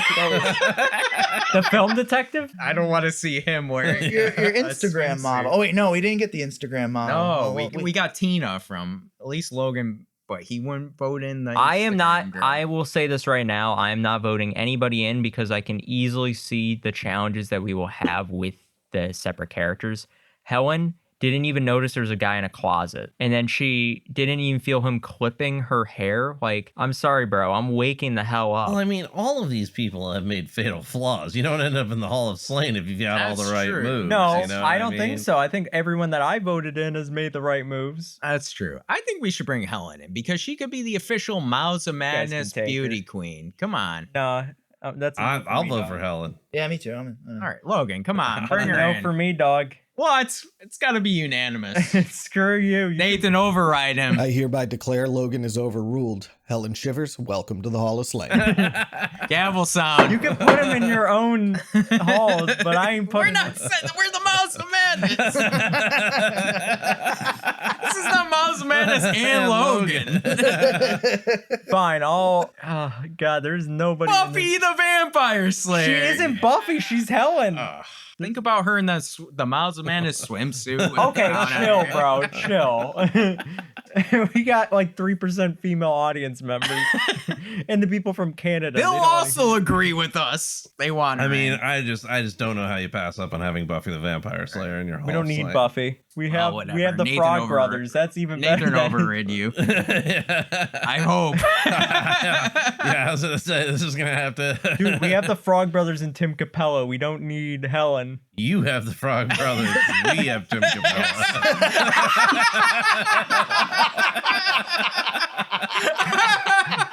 The film detective? I don't want to see him wearing your a Instagram swimsuit. model. Oh wait, no, we didn't get the Instagram model. No, we got Tina from at least Logan, but he wouldn't vote in the I am Instagram not. girl. I will say this right now. I am not voting anybody in because I can easily see the challenges that we will have with the separate characters. Helen didn't even notice there was a guy in a closet. And then she didn't even feel him clipping her hair. Like, I'm sorry, bro. I'm waking the hell up. Well, I mean, all of these people have made fatal flaws. You don't end up in the Hall of Slain if you've got all the right moves. No, you know what I don't mean? think so. I think everyone that I voted in has made the right moves. That's true. I think we should bring Helen in because she could be the official Mouths of Madness take beauty queen. Come on. No, that's. I'll vote for Helen. Yeah, me too. All right, Logan, come on, bring her No in. for me, dog. What? It's got to be unanimous. Screw you. Nathan, override him. I hereby declare Logan is overruled. Helen Shivers, welcome to the Hall of Slain. Gavel sound. You can put him in your own halls, but I ain't putting. We're the Mouths of Madness. This is not Mouths of Madness and Logan. Fine, oh God, there's nobody. Buffy the Vampire Slayer. She isn't Buffy. She's Helen. Think about her in the Mouths of Madness swimsuit. Okay, chill, bro. Chill. We got like 3% female audience members, and the people from Canada. They'll also agree with us. They want her. I mean, I just don't know how you pass up on having Buffy the Vampire Slayer in your hall. We don't need Buffy. We have the Nathan Frog Brothers. That's even better. Nathan overrid you. I hope. Yeah, I was gonna say this is gonna have to. Dude, we have the Frog Brothers and Tim Capella. We don't need Helen. You have the Frog Brothers. We have Tim Capella.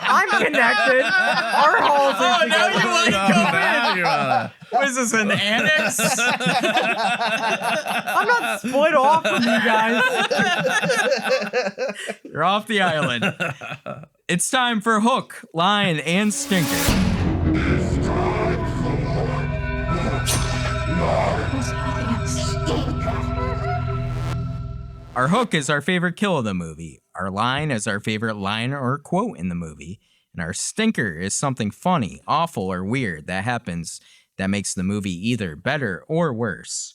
I'm connected. Our halls are now you want to come Now in. you're on it. What is this, an annex? I'm not split off from you guys. You're off the island. It's time for hook, line, and stinker. Our hook is our favorite kill of the movie. Our line is our favorite line or quote in the movie. And our stinker is something funny, awful, or weird that happens that makes the movie either better or worse.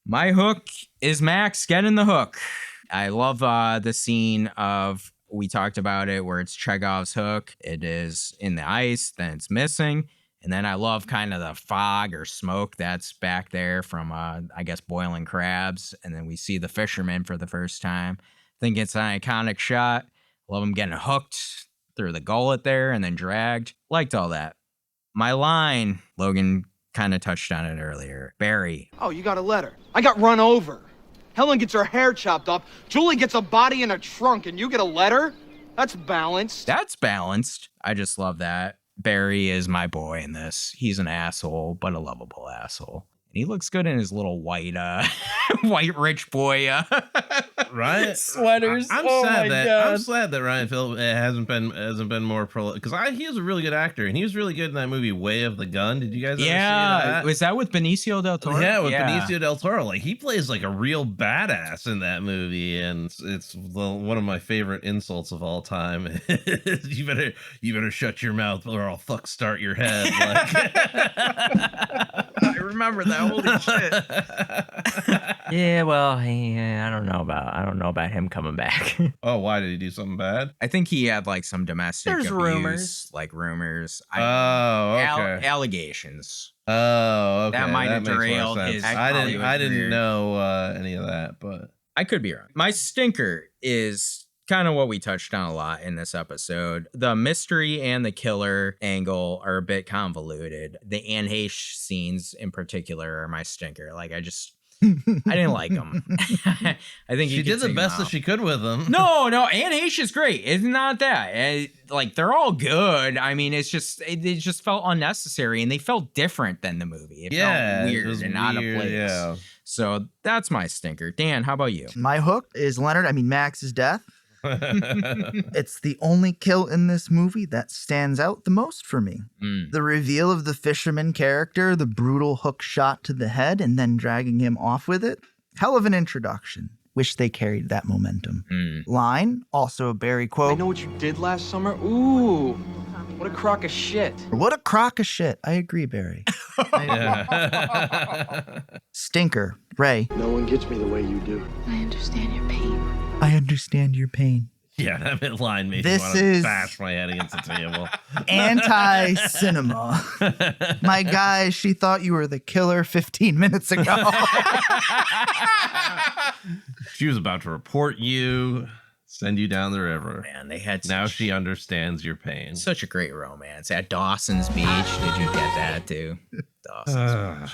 My hook is Max getting the hook. I love the scene of, we talked about it, where it's Chekhov's hook. It is in the ice, then it's missing. And then I love kind of the fog or smoke that's back there from, I guess, boiling crabs. And then we see the fisherman for the first time. I think it's an iconic shot. Love him getting hooked through the gullet there and then dragged. Liked all that. My line, Logan kind of touched on it earlier. Barry. Oh, you got a letter. I got run over. Helen gets her hair chopped off. Julie gets a body in a trunk, and you get a letter? That's balanced. That's balanced. I just love that. Barry is my boy in this. He's an asshole, but a lovable asshole. And he looks good in his little white, white rich boy right sweaters. I'm sad that Ryan Phillippe hasn't been more because he was a really good actor and he was really good in that movie Way of the Gun. Did you guys ever see that? Was that with Benicio del Toro? Yeah, with Benicio del Toro. Like he plays like a real badass in that movie, and it's one of my favorite insults of all time. you better shut your mouth or I'll start your head. Like, I remember that. Holy shit. Yeah, well, I don't know about him coming back. Oh, why did he do something bad? I think he had like some domestic abuse, rumors. Allegations. Oh, okay. That might have derailed his. I didn't know any of that, but I could be wrong. My stinker is kind of what we touched on a lot in this episode. The mystery and the killer angle are a bit convoluted. The Anne Heche scenes in particular are my stinker. Like I didn't like them. I think she did the best that she could with them. No, Anne Heche is great. It's not that. Like they're all good. I mean, it just felt unnecessary, and they felt different than the movie. It felt weird and out of place. Yeah. So that's my stinker. Dan, how about you? My hook is Max's death. It's the only kill in this movie that stands out the most for me. The reveal of the fisherman character, the brutal hook shot to the head, and then dragging him off with it. Hell of an introduction. Wish they carried that momentum. Line, also a Barry quote. I know what you did last summer. Ooh, what a crock of shit. What a crock of shit. I agree, Barry. Stinker, Ray. No one gets me the way you do. I understand your pain. I understand your pain. Yeah, that line made me want to bash my head against the table. Anti-cinema. My guy, she thought you were the killer 15 minutes ago. She was about to report you, send you down the river. Man, they had now she understands your pain. Such a great romance at Dawson's Beach. Did you get that too? Dawson's Beach.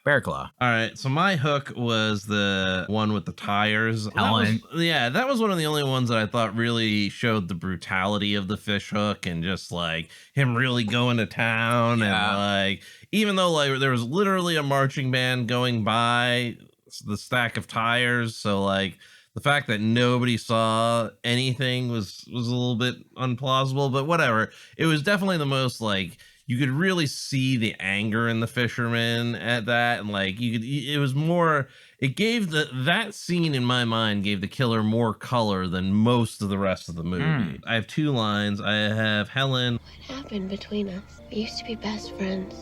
Bearclaw. All right, so my hook was the one with the tires. That was one of the only ones that I thought really showed the brutality of the fish hook and just like him really going to town. And like, even though like there was literally a marching band going by the stack of tires, so like the fact that nobody saw anything was a little bit unplausible, but whatever. It was definitely the most like you could really see the anger in the fisherman at that, and like it was more. It gave that scene in my mind gave the killer more color than most of the rest of the movie. I have 2 lines. I have Helen. What happened between us? We used to be best friends.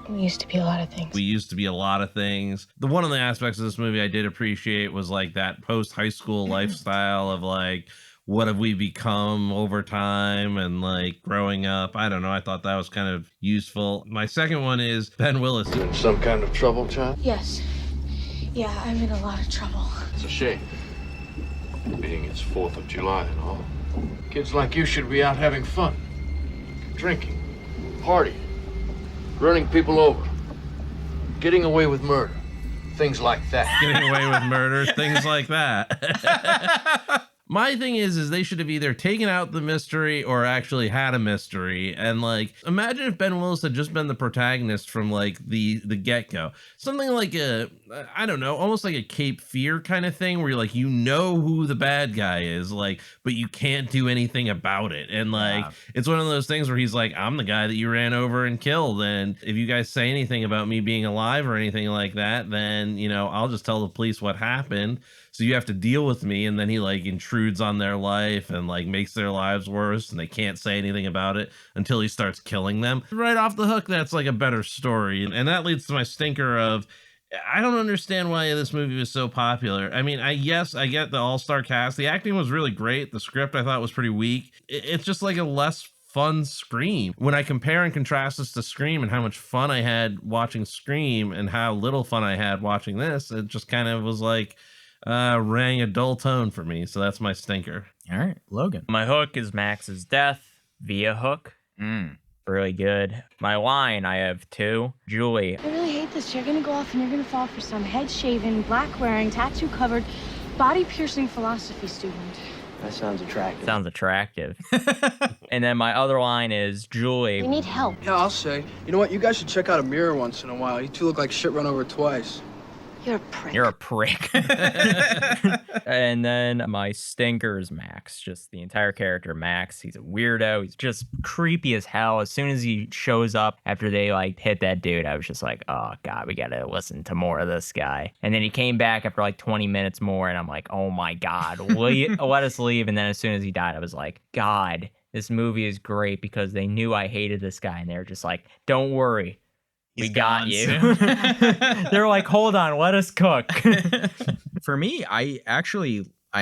We used to be a lot of things. We used to be a lot of things. The one of the aspects of this movie I did appreciate was like that post-high school lifestyle of like, what have we become over time and like growing up? I don't know. I thought that was kind of useful. My second one is Ben Willis. In some kind of trouble, child? Yes. Yeah, I'm in a lot of trouble. It's a shame. Being it's 4th of July and all. Kids like you should be out having fun. Drinking, partying, running people over, getting away with murder. Things like that. Getting away with murder, things like that. My thing is they should have either taken out the mystery or actually had a mystery. And like, imagine if Ben Willis had just been the protagonist from like the get-go. Something like I don't know, almost like a Cape Fear kind of thing where you're like, you know who the bad guy is, like, but you can't do anything about it. And like, it's one of those things where he's like, I'm the guy that you ran over and killed. And if you guys say anything about me being alive or anything like that, then, you know, I'll just tell the police what happened. So you have to deal with me. And then he like intrudes on their life and like makes their lives worse, and they can't say anything about it until he starts killing them. Right off the hook, that's like a better story. And that leads to my stinker of, I don't understand why this movie was so popular. I mean, I get the all-star cast. The acting was really great. The script I thought was pretty weak. It's just like a less fun Scream. When I compare and contrast this to Scream and how much fun I had watching Scream and how little fun I had watching this, it just kind of was like, rang a dull tone for me. So that's my stinker. All right, Logan. My hook is Max's death via hook. Really good. My line, I have 2. Julie. I really hate this. You're gonna go off and you're gonna fall for some head-shaven, black-wearing, tattoo-covered, body-piercing philosophy student. That sounds attractive. Sounds attractive. And then my other line is Julie. We need help. Yeah, I'll say. You know what? You guys should check out a mirror once in a while. You two look like shit run over twice. You're a prick. You're a prick. And then my stinker is Max. Just the entire character, Max. He's a weirdo. He's just creepy as hell. As soon as he shows up after they like hit that dude, I was just like, oh God, we gotta listen to more of this guy. And then he came back after like 20 minutes more, and I'm like, oh my God, will you let us leave? And then as soon as he died, I was like, God, this movie is great because they knew I hated this guy, and they were just like, don't worry. We got you. They're like, hold on, let us cook. For me, I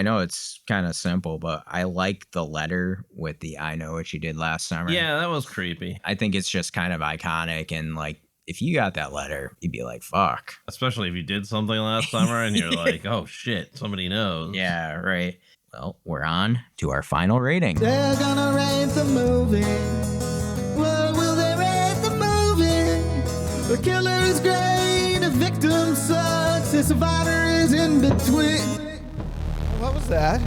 know it's kind of simple, but I like the letter with the I know what you did last summer. Yeah, that was creepy. I think it's just kind of iconic, and like, if you got that letter, you'd be like, fuck. Especially if you did something last summer and you're like, oh shit, somebody knows. Yeah, right. Well, we're on to our final rating. They're gonna rate the movie. What will they rate the movie? The killer is great, the victim sucks, the survivor is in between. What was that?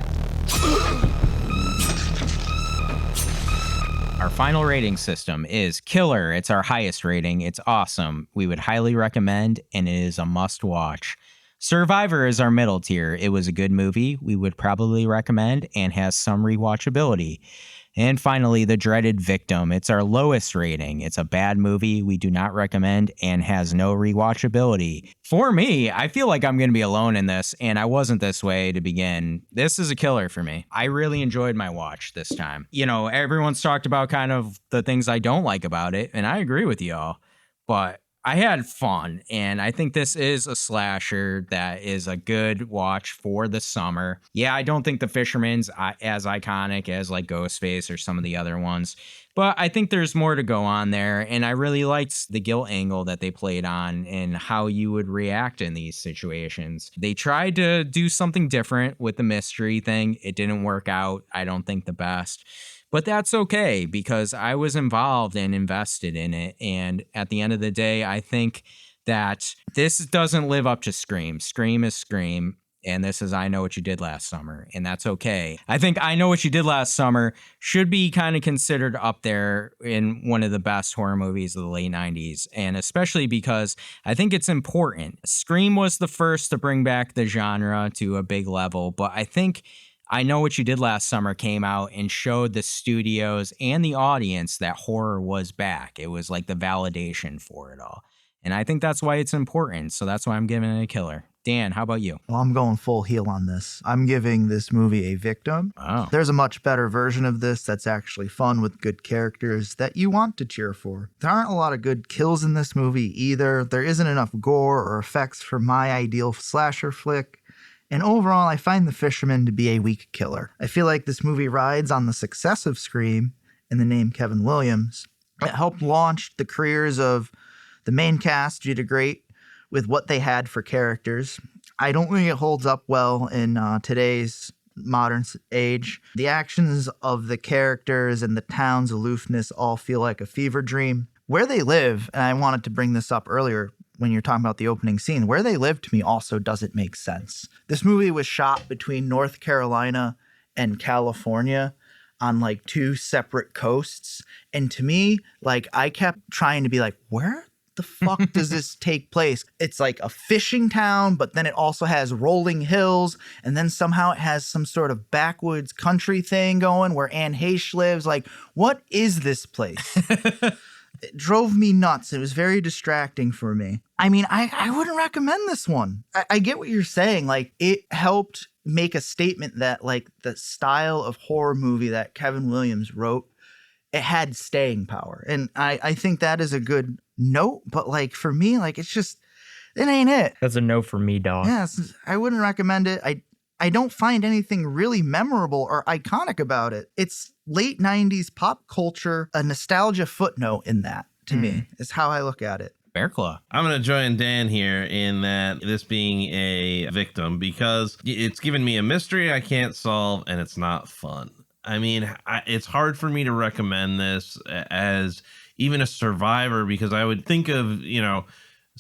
Our final rating system is Killer. It's our highest rating. It's awesome. We would highly recommend, and it is a must watch. Survivor is our middle tier. It was a good movie. We would probably recommend and has some rewatchability. And finally, The Dreaded Victim. It's our lowest rating. It's a bad movie we do not recommend and has no rewatchability. For me, I feel like I'm going to be alone in this, and I wasn't this way to begin. This is a killer for me. I really enjoyed my watch this time. You know, everyone's talked about kind of the things I don't like about it, and I agree with y'all, but I had fun, and I think this is a slasher that is a good watch for the summer. Yeah, I don't think The Fisherman's as iconic as like Ghostface or some of the other ones, but I think there's more to go on there, and I really liked the guilt angle that they played on and how you would react in these situations. They tried to do something different with the mystery thing. It didn't work out, I don't think the best. But that's okay because I was involved and invested in it. And at the end of the day, I think that this doesn't live up to Scream. Scream is Scream. And this is I Know What You Did Last Summer. And that's okay. I think I Know What You Did Last Summer should be kind of considered up there in one of the best horror movies of the late 90s. And especially because I think it's important. Scream was the first to bring back the genre to a big level. But I think I Know What You Did Last Summer came out and showed the studios and the audience that horror was back. It was like the validation for it all. And I think that's why it's important. So that's why I'm giving it a killer. Dan, how about you? Well, I'm going full heel on this. I'm giving this movie a victim. Oh. There's a much better version of this that's actually fun with good characters that you want to cheer for. There aren't a lot of good kills in this movie either. There isn't enough gore or effects for my ideal slasher flick. And overall, I find The Fisherman to be a weak killer. I feel like this movie rides on the success of Scream and the name Kevin Williams. It helped launch the careers of the main cast, did great with what they had for characters. I don't think it holds up well in today's modern age. The actions of the characters and the town's aloofness all feel like a fever dream. Where they live, and I wanted to bring this up earlier when you're talking about the opening scene, where they live to me also doesn't make sense. This movie was shot between North Carolina and California on like two separate coasts. And to me, like I kept trying to be like, where the fuck does this take place? It's like a fishing town, but then it also has rolling hills, and then somehow it has some sort of backwoods country thing going where Anne Heche lives. Like, what is this place? It drove me nuts. It was very distracting for me. I mean, I wouldn't recommend this one. I get what you're saying. Like, it helped make a statement that, like, the style of horror movie that Kevin Williams wrote, it had staying power. And I think that is a good note. But, like, for me, like, it's just, it ain't it. That's a no for me, dog. Yes, I wouldn't recommend it. I don't find anything really memorable or iconic about it. It's late 90s pop culture, a nostalgia footnote in that, to me, is how I look at it. Bearclaw. I'm going to join Dan here in that this being a victim because it's given me a mystery I can't solve and it's not fun. I mean, it's hard for me to recommend this as even a survivor because I would think of,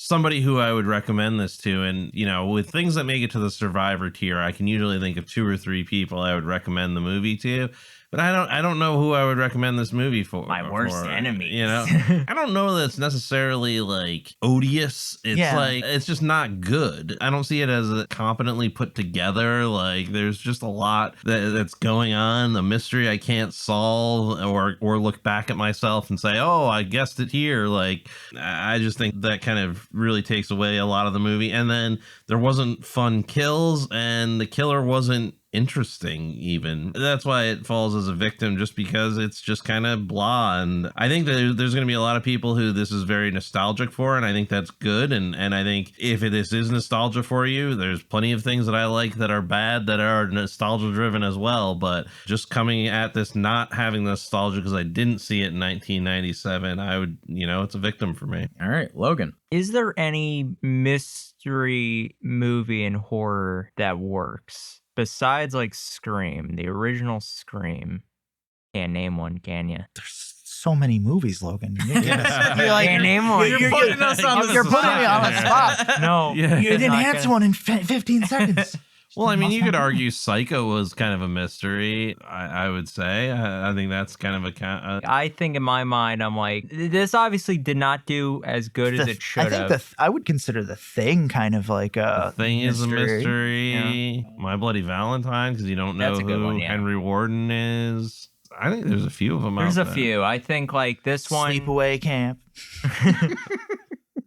somebody who I would recommend this to. And, with things that make it to the survivor tier, I can usually think of 2 or 3 people I would recommend the movie to. But I don't know who I would recommend this movie for. My worst enemy. I don't know that it's necessarily like odious. It's like it's just not good. I don't see it as competently put together. Like there's just a lot that's going on. The mystery I can't solve, or look back at myself and say, oh, I guessed it here. Like I just think that kind of really takes away a lot of the movie. And then there wasn't fun kills, and the killer wasn't interesting even. That's why it falls as a victim, just because it's just kind of blah. And I think that there's going to be a lot of people who this is very nostalgic for, and I think that's good. And I think if this is nostalgia for you, there's plenty of things that I like that are bad that are nostalgia driven as well. But just coming at this not having nostalgia because I didn't see it in 1997, I would, it's a victim for me. All right, Logan. Is there any mystery movie in horror that works? Besides like Scream, the original Scream, can't name one, can you? There's so many movies, Logan. You're like, can't name one. You're putting us on the spot. You're putting me on the spot. No, you didn't answer one in 15 seconds. Well, I mean, you could argue Psycho was kind of a mystery, I would say. I think that's kind of a... I think in my mind, I'm like, this obviously did not do as good as it should have. I think I would consider The Thing kind of like a The Thing is a mystery. Yeah. My Bloody Valentine, because you don't know who Henry Warden is. I think there's a few of them out there. There's a few. I think like this one... Sleepaway Camp.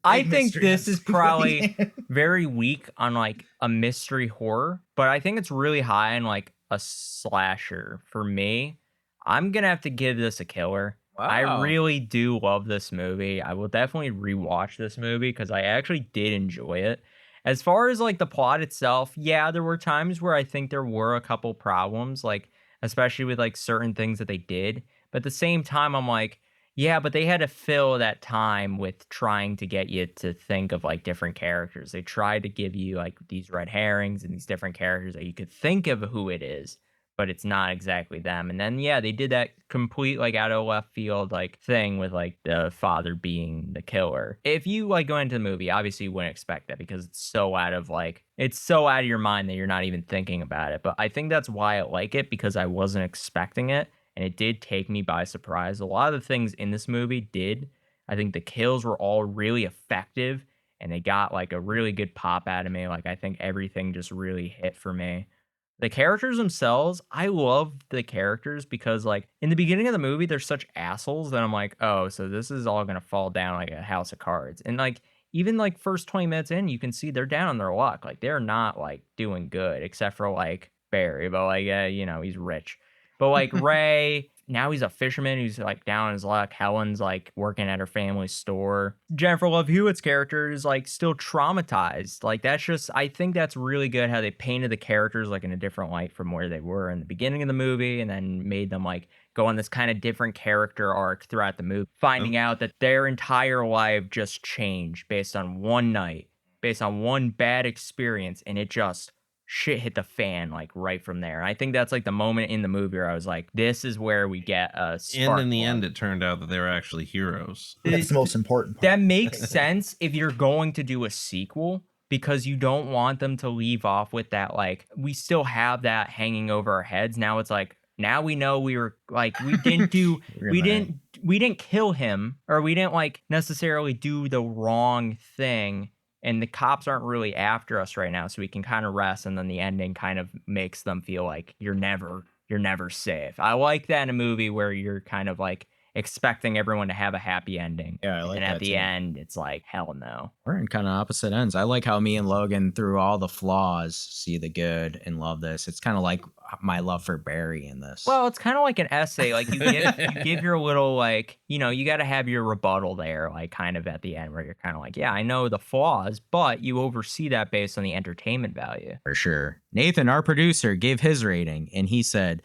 I think this is probably very weak on like a mystery horror, but I think it's really high on like a slasher for me. I'm going to have to give this a killer. Wow. I really do love this movie. I will definitely rewatch this movie because I actually did enjoy it. As far as like the plot itself, yeah, there were times where I think there were a couple problems, like especially with like certain things that they did. But at the same time, I'm like, yeah, but they had to fill that time with trying to get you to think of like different characters. They tried to give you like these red herrings and these different characters that you could think of who it is, but it's not exactly them. And then, yeah, they did that complete like out of left field like thing with like the father being the killer. If you like go into the movie, obviously you wouldn't expect that because it's so out of your mind that you're not even thinking about it. But I think that's why I like it, because I wasn't expecting it. And it did take me by surprise. A lot of the things in this movie did. I think the kills were all really effective, and they got like a really good pop out of me. Like I think everything just really hit for me. The characters themselves, I love the characters because, like, in the beginning of the movie, they're such assholes that I'm like, oh, so this is all gonna fall down like a house of cards. And like, even like first 20 minutes in, you can see they're down on their luck. Like, they're not like doing good, except for like Barry, but like, he's rich. But like Ray, now he's a fisherman who's like down on his luck. Helen's like working at her family's store. Jennifer Love Hewitt's character is like still traumatized. Like, that's just, I think that's really good how they painted the characters like in a different light from where they were in the beginning of the movie, and then made them like go on this kind of different character arc throughout the movie, finding out that their entire life just changed based on one night, based on one bad experience, and it just shit hit the fan like right from there. I think that's like the moment in the movie where I was like, this is where we get a spark. And in the end, it turned out that they were actually heroes. That's the most important part. That makes sense if you're going to do a sequel, because you don't want them to leave off with that, like, we still have that hanging over our heads. Now it's like, now we know we were like, we didn't do we didn't kill him, or we didn't like necessarily do the wrong thing, and the cops aren't really after us right now, so we can kind of rest. And then the ending kind of makes them feel like you're never safe. I like that in a movie where you're kind of like expecting everyone to have a happy ending. Yeah, I like and that at the too. end, it's like, hell no. We're in kind of opposite ends. I like how me and Logan, through all the flaws, see the good and love this. It's kind of like my love for Barry in this. Well, it's kind of like an essay. Like, you give your little, like, you got to have your rebuttal there, like, kind of at the end, where you're kind of like, yeah, I know the flaws, but you oversee that based on the entertainment value. For sure. Nathan, our producer, gave his rating, and he said,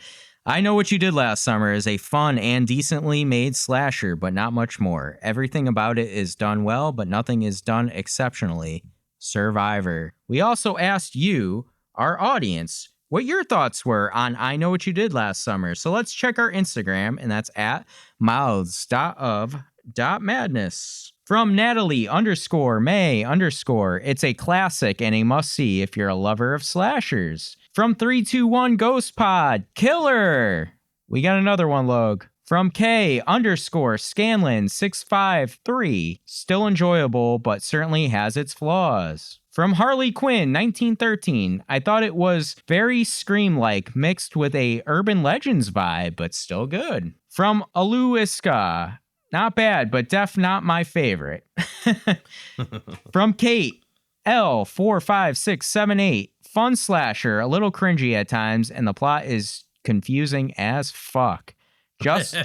I Know What You Did Last Summer is a fun and decently made slasher, but not much more. Everything about it is done well, but nothing is done exceptionally. Survivor. We also asked you, our audience, what your thoughts were on I Know What You Did Last Summer. So let's check our Instagram, and that's at mouths.of.madness. From Natalie _May_, it's a classic and a must-see if you're a lover of slashers. From 321 Ghost Pod, killer! We got another one, Log. From K_Scanlon 653, still enjoyable, but certainly has its flaws. From Harley Quinn 1913, I thought it was very Scream-like, mixed with a urban legends vibe, but still good. From Aluiska, not bad, but not my favorite. From Kate L45678, fun slasher, a little cringy at times, and the plot is confusing as fuck. Justice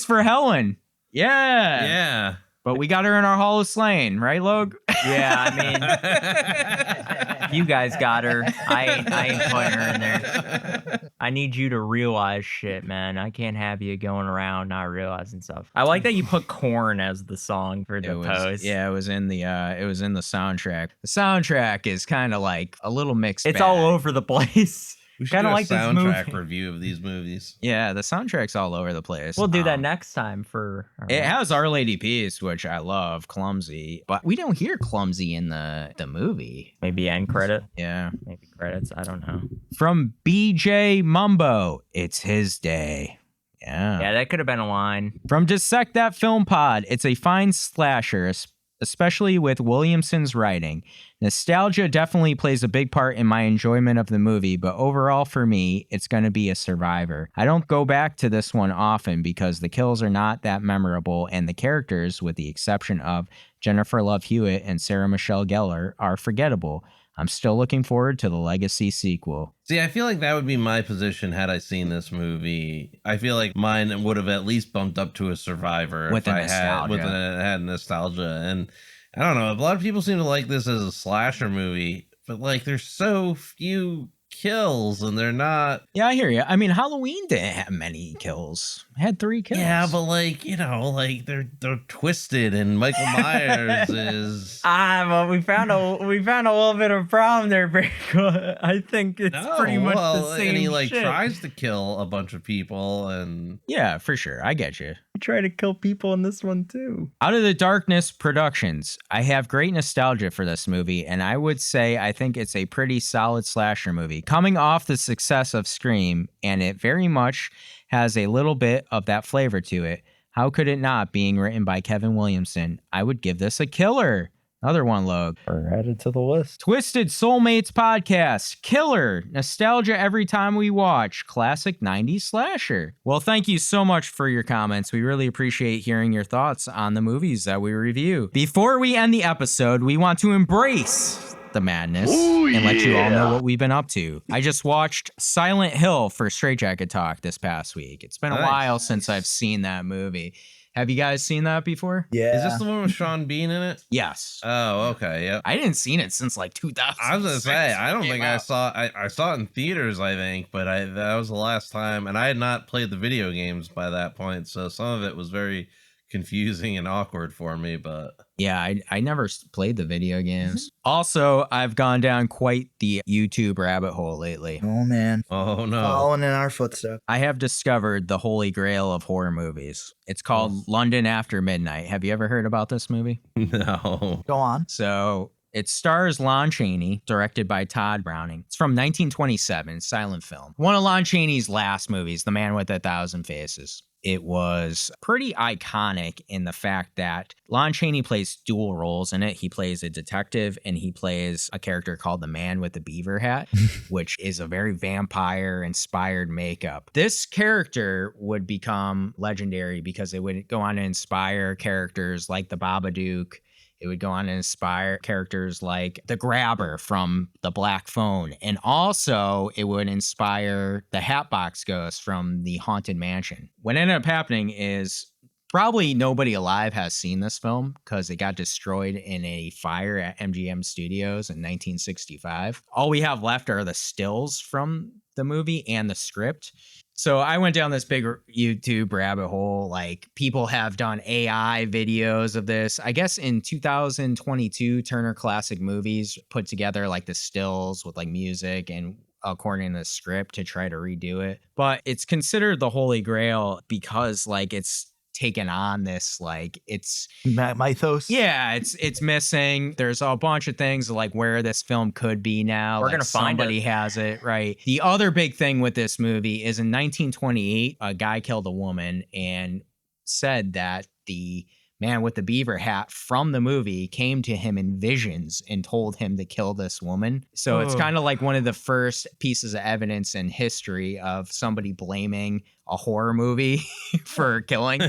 for Helen. Yeah. Yeah. But we got her in our Hall of Slain, right, Log? Yeah, I mean, you guys got her. I ain't putting her in there. I need you to realize shit, man. I can't have you going around not realizing stuff. I like that you put Korn as the song for the post. Yeah, it was in the soundtrack. The soundtrack is kind of like a little mixed. It's bag. all over the place. We should Kind do of a like this soundtrack movie. review of these movies. Yeah, the soundtrack's all over the place. We'll do that next time for. It has Our Lady Peace, which I love, Clumsy, but we don't hear Clumsy in the movie. Maybe end credit. Yeah. Maybe credits. I don't know. From BJ Mumbo, it's his day. Yeah. Yeah, that could have been a line. From Dissect That Film Pod, it's a fine slasher, especially with Williamson's writing. Nostalgia definitely plays a big part in my enjoyment of the movie, but overall for me, it's going to be a Survivor. I don't go back to this one often because the kills are not that memorable, and the characters, with the exception of Jennifer Love Hewitt and Sarah Michelle Gellar, are forgettable. I'm still looking forward to the Legacy sequel. See, I feel like that would be my position had I seen this movie. I feel like mine would have at least bumped up to a Survivor With if the I had nostalgia. And I don't know, a lot of people seem to like this as a slasher movie, but like there's so few kills and they're not. Yeah, I hear you. I mean, Halloween didn't have many kills. It had 3 kills. Yeah, but like, like they're twisted, and Michael Myers is. Well, we found a little bit of problem there, Bearclaw. I think it's pretty much the same. And he like shit. tries to kill a bunch of people, and yeah, for sure. I get you. You try to kill people in this one too. Out of the Darkness Productions, I have great nostalgia for this movie, and I would say I think it's a pretty solid slasher movie. Coming off the success of Scream, and it very much has a little bit of that flavor to it. How could it not, being written by Kevin Williamson? I would give this a killer. Another one, Logan. We're added to the list. Twisted Soulmates Podcast. Killer. Nostalgia every time we watch. Classic 90s slasher. Well, thank you so much for your comments. We really appreciate hearing your thoughts on the movies that we review. Before we end the episode, we want to embrace the madness and let you all know what we've been up to. I just watched Silent Hill for Straight Jacket Talk this past week. It's been a while since I've seen that movie. Have you guys seen that before? Yeah. Is this the one with Sean Bean in it? Yes. Oh, okay. Yeah. I didn't seen it since like 2000. I was gonna say I don't think I saw. I saw it in theaters, I think, but that was the last time, and I had not played the video games by that point, so some of it was very confusing and awkward for me. But yeah, I never played the video games. Also, I've gone down quite the YouTube rabbit hole lately. Oh man. Oh no. Following in our footsteps. I have discovered the holy grail of horror movies. It's called London After Midnight. Have you ever heard about this movie? No. Go on. So it stars Lon Chaney, directed by Todd Browning. It's from 1927, silent film. One of Lon Chaney's last movies, The Man with a Thousand Faces. It was pretty iconic in the fact that Lon Chaney plays dual roles in it. He plays a detective and he plays a character called the Man with the Beaver Hat, which is a very vampire-inspired makeup. This character would become legendary because it would go on to inspire characters like the Babadook. It would go on to inspire characters like the Grabber from The Black Phone. And also, it would inspire the Hatbox Ghost from The Haunted Mansion. What ended up happening is probably nobody alive has seen this film because it got destroyed in a fire at MGM Studios in 1965. All we have left are the stills from the movie and the script. So I went down this big YouTube rabbit hole. Like, people have done AI videos of this. I guess in 2022, Turner Classic Movies put together like the stills with like music and according to the script to try to redo it. But it's considered the holy grail because like it's taken on this, like, it's mythos. Yeah, it's missing. There's a bunch of things like where this film could be now. We're like gonna find somebody it. has it, right? The other big thing with this movie is in 1928, a guy killed a woman and said that the Man with the Beaver Hat from the movie came to him in visions and told him to kill this woman. So it's kind of like one of the first pieces of evidence in history of somebody blaming a horror movie for killing.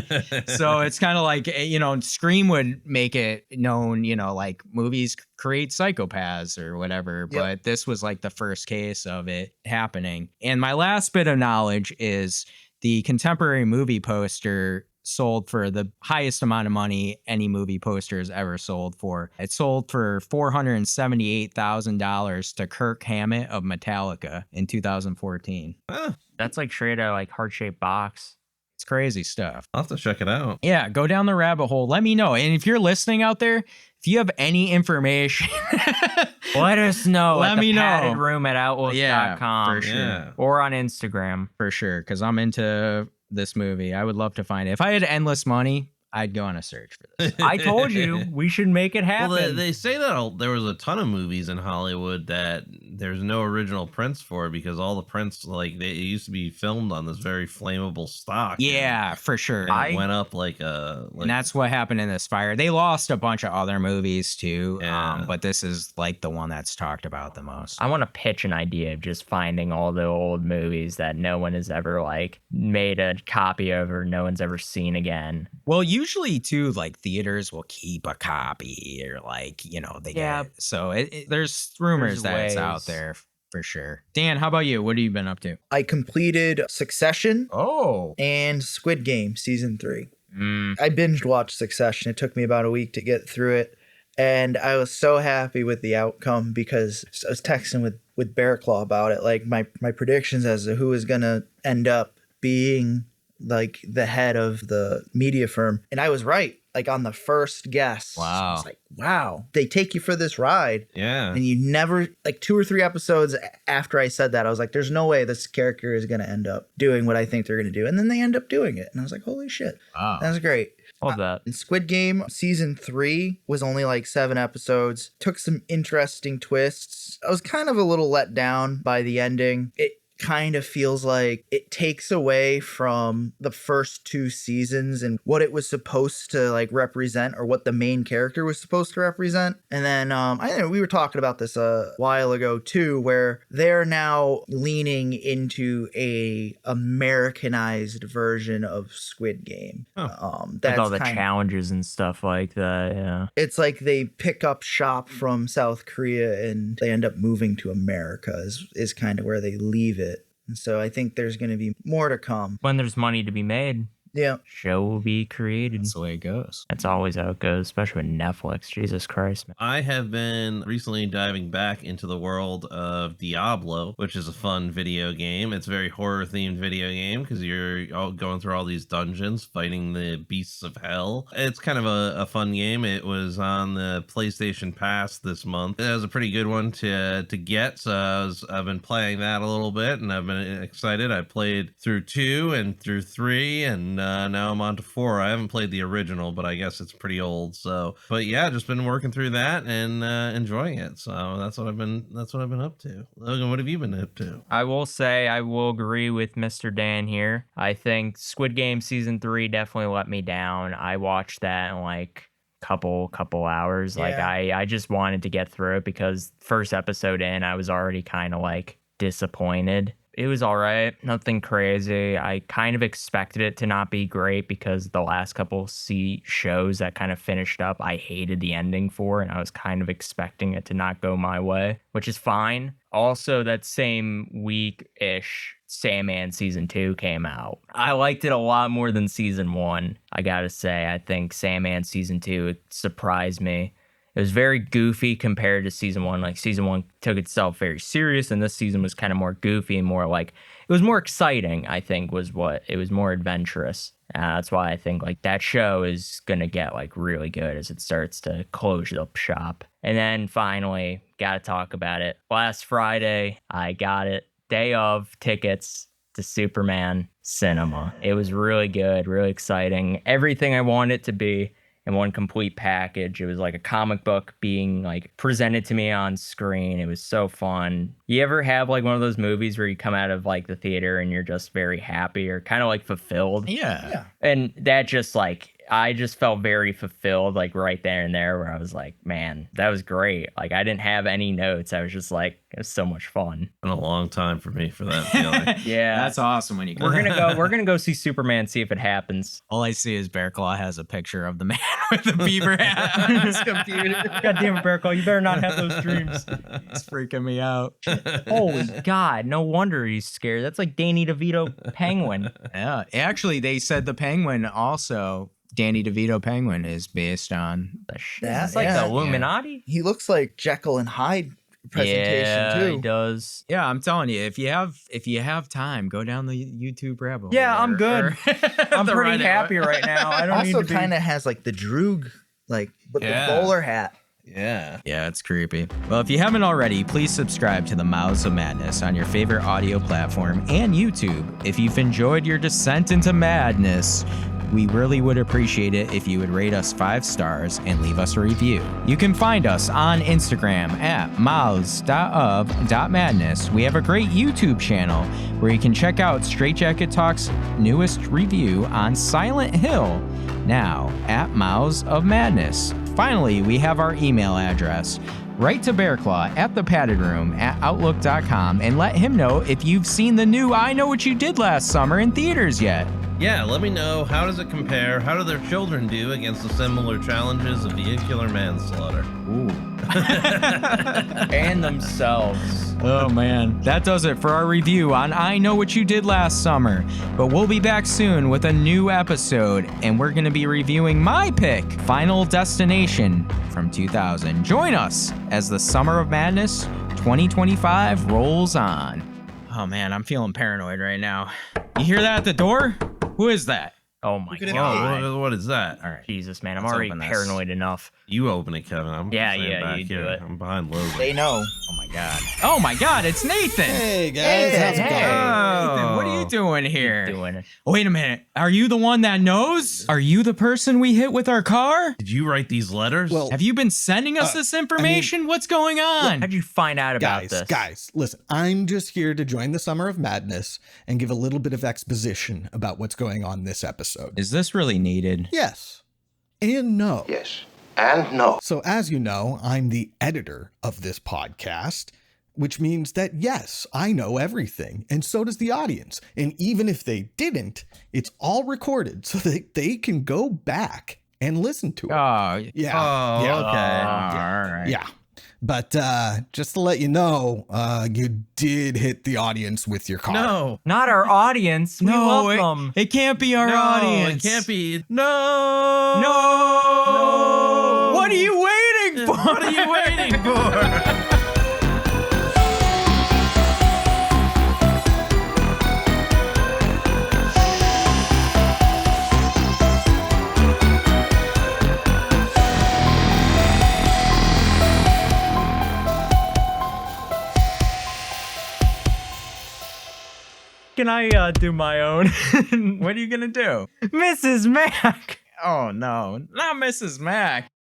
So it's kind of like, you know, Scream would make it known, you know, like movies create psychopaths or whatever. Yep. But this was like the first case of it happening. And my last bit of knowledge is the contemporary movie poster sold for the highest amount of money any movie poster has ever sold for. It sold for $478,000 to Kirk Hammett of Metallica in 2014. That's like straight out like heart-shaped box. It's crazy stuff. I'll have to check it out. Yeah, go down the rabbit hole. Let me know. And if you're listening out there, if you have any information, let us know. Let me know. paddedroom@outlook.com. Yeah, for sure. Yeah. Or on Instagram. For sure, because I'm into this movie. I would love to find it. If I had endless money, I'd go on a search for this. I told you we should make it happen. Well, they say that there was a ton of movies in Hollywood that there's no original prints for because all the prints, like, it used to be filmed on this very flammable stock. Yeah, for sure. And it went up like a... and that's what happened in this fire. They lost a bunch of other movies too, but this is like the one that's talked about the most. I want to pitch an idea of just finding all the old movies that no one has ever like made a copy of or no one's ever seen again. Well, usually too, like theaters will keep a copy or like, you know, they get it. So there's rumors that it's out there for sure. Dan, how about you? What have you been up to? I completed Succession. Oh. And Squid Game season 3. I binged watched Succession. It took me about a week to get through it. And I was so happy with the outcome because I was texting with Bearclaw about it. Like my predictions as to who is going to end up being like the head of the media firm. And I was right. Like on the first guess. Wow. I was like, wow, they take you for this ride. Yeah. And you never, like 2 or 3 episodes after I said that, I was like, there's no way this character is going to end up doing what I think they're going to do. And then they end up doing it. And I was like, holy shit. Wow. That was great. Love that. And Squid Game season 3 was only like 7 episodes. Took some interesting twists. I was kind of a little let down by the ending. kind of feels like it takes away from the first 2 seasons and what it was supposed to like represent, or what the main character was supposed to represent. And then I know we were talking about this a while ago too, where they're now leaning into a Americanized version of Squid Game. With all the challenges and stuff like that. Yeah, it's like they pick up shop from South Korea and they end up moving to America is kind of where they leave it. And so I think there's going to be more to come. When there's money to be made, yeah, show will be created. That's the way it goes. That's always how it goes, especially with Netflix. Jesus Christ, man. I have been recently diving back into the world of Diablo, which is a fun video game. It's a very horror-themed video game because you're all going through all these dungeons, fighting the beasts of hell. It's kind of a fun game. It was on the PlayStation Pass this month. It was a pretty good one to get, so I've been playing that a little bit, and I've been excited. I played through 2 and through 3, and now I'm on to 4. I haven't played the original, but I guess it's pretty old. So, but yeah, just been working through that and enjoying it. So that's what I've been up to. Logan, what have you been up to? I will say I will agree with Mr. Dan here. I think Squid Game season 3 definitely let me down. I watched that in like couple hours. Like I just wanted to get through it because first episode in, I was already kind of like disappointed. It was all right. Nothing crazy. I kind of expected it to not be great because the last couple shows that kind of finished up, I hated the ending for, and I was kind of expecting it to not go my way, which is fine. Also, that same week-ish, Sandman season 2 came out. I liked it a lot more than season 1, I gotta say. I think Sandman season 2, it surprised me. It was very goofy compared to season 1. Like season 1 took itself very serious, and this season was kind of more goofy and more like, it was more exciting, I think, was what it was, more adventurous. That's why I think like that show is gonna get like really good as it starts to close up shop. And then finally, gotta talk about it. Last Friday, I got it. Day of tickets to Superman Cinema. It was really good, really exciting. Everything I wanted it to be in one complete package. It was like a comic book being like presented to me on screen. It was so fun. You ever have like one of those movies where you come out of like the theater and you're just very happy or kind of like fulfilled? Yeah. And that just like, I just felt very fulfilled like right there and there where I was like, man, that was great. Like I didn't have any notes. I was just like, it was so much fun. Been a long time for me for that feeling. Yeah. That's awesome when you go. We're gonna go see Superman, see if it happens. All I see is Bearclaw has a picture of the man with the beaver hat on his computer. God damn it, Bearclaw, you better not have those dreams. It's freaking me out. Holy God, no wonder he's scared. That's like Danny DeVito Penguin. Yeah. Actually, they said the Penguin also, Danny DeVito Penguin, is based on the shit. It's like the Illuminati. He looks like Jekyll and Hyde presentation too. He does. Yeah, I'm telling you, if you have time, go down the YouTube rabbit hole. Yeah, I'm good. I'm pretty happy right now. I don't also need to kind of has like the Droog, like with the bowler hat. Yeah. Yeah, it's creepy. Well, if you haven't already, please subscribe to the Mouths of Madness on your favorite audio platform and YouTube. If you've enjoyed your descent into madness, we really would appreciate it if you would rate us 5 stars and leave us a review. You can find us on Instagram at mouths.of.madness. We have a great YouTube channel where you can check out Straight Jacket Talk's newest review on Silent Hill, now at Mouths of Madness. Finally, we have our email address. Write to Bearclaw at thepaddedroom@outlook.com and let him know if you've seen the new I Know What You Did Last Summer in theaters yet. Yeah, let me know, how does it compare? How do their children do against the similar challenges of vehicular manslaughter? Ooh. And themselves. Oh man, that does it for our review on I Know What You Did Last Summer. But we'll be back soon with a new episode, and we're going to be reviewing my pick, Final Destination from 2000. Join us as the Summer of Madness 2025 rolls on. Oh man, I'm feeling paranoid right now. You hear that at the door? Who is that? Oh my God. What is that? All right. Jesus, man, I'm Let's already open this. paranoid enough. You open it, Kevin. I'm Yeah, back you here. do it. I'm behind Logan. They know. Oh my God. Oh my God, it's Nathan. Hey guys, how's it going? Nathan, what are you you doing here? Doing it. Wait a minute. Are you the one that knows? Are you the person we hit with our car? Did you write these letters? Well, have you been sending us this information? What's going on? How'd you find out about this? Guys, listen, I'm just here to join the Summer of Madness and give a little bit of exposition about what's going on this episode. Is this really needed? Yes. And no. Yes. And no. So as you know, I'm the editor of this podcast, which means that yes, I know everything, and so does the audience. And even if they didn't, it's all recorded so that they can go back and listen to it. Oh, yeah. Oh, yeah. okay. All right. Yeah. But just to let you know, you did hit the audience with your car. No. Not our audience. We love them. It can't be our audience. It can't be. No. What are you waiting for? What are you waiting for? Can I do my own? What are you gonna do? Mrs. Mac. Oh no, not Mrs. Mac.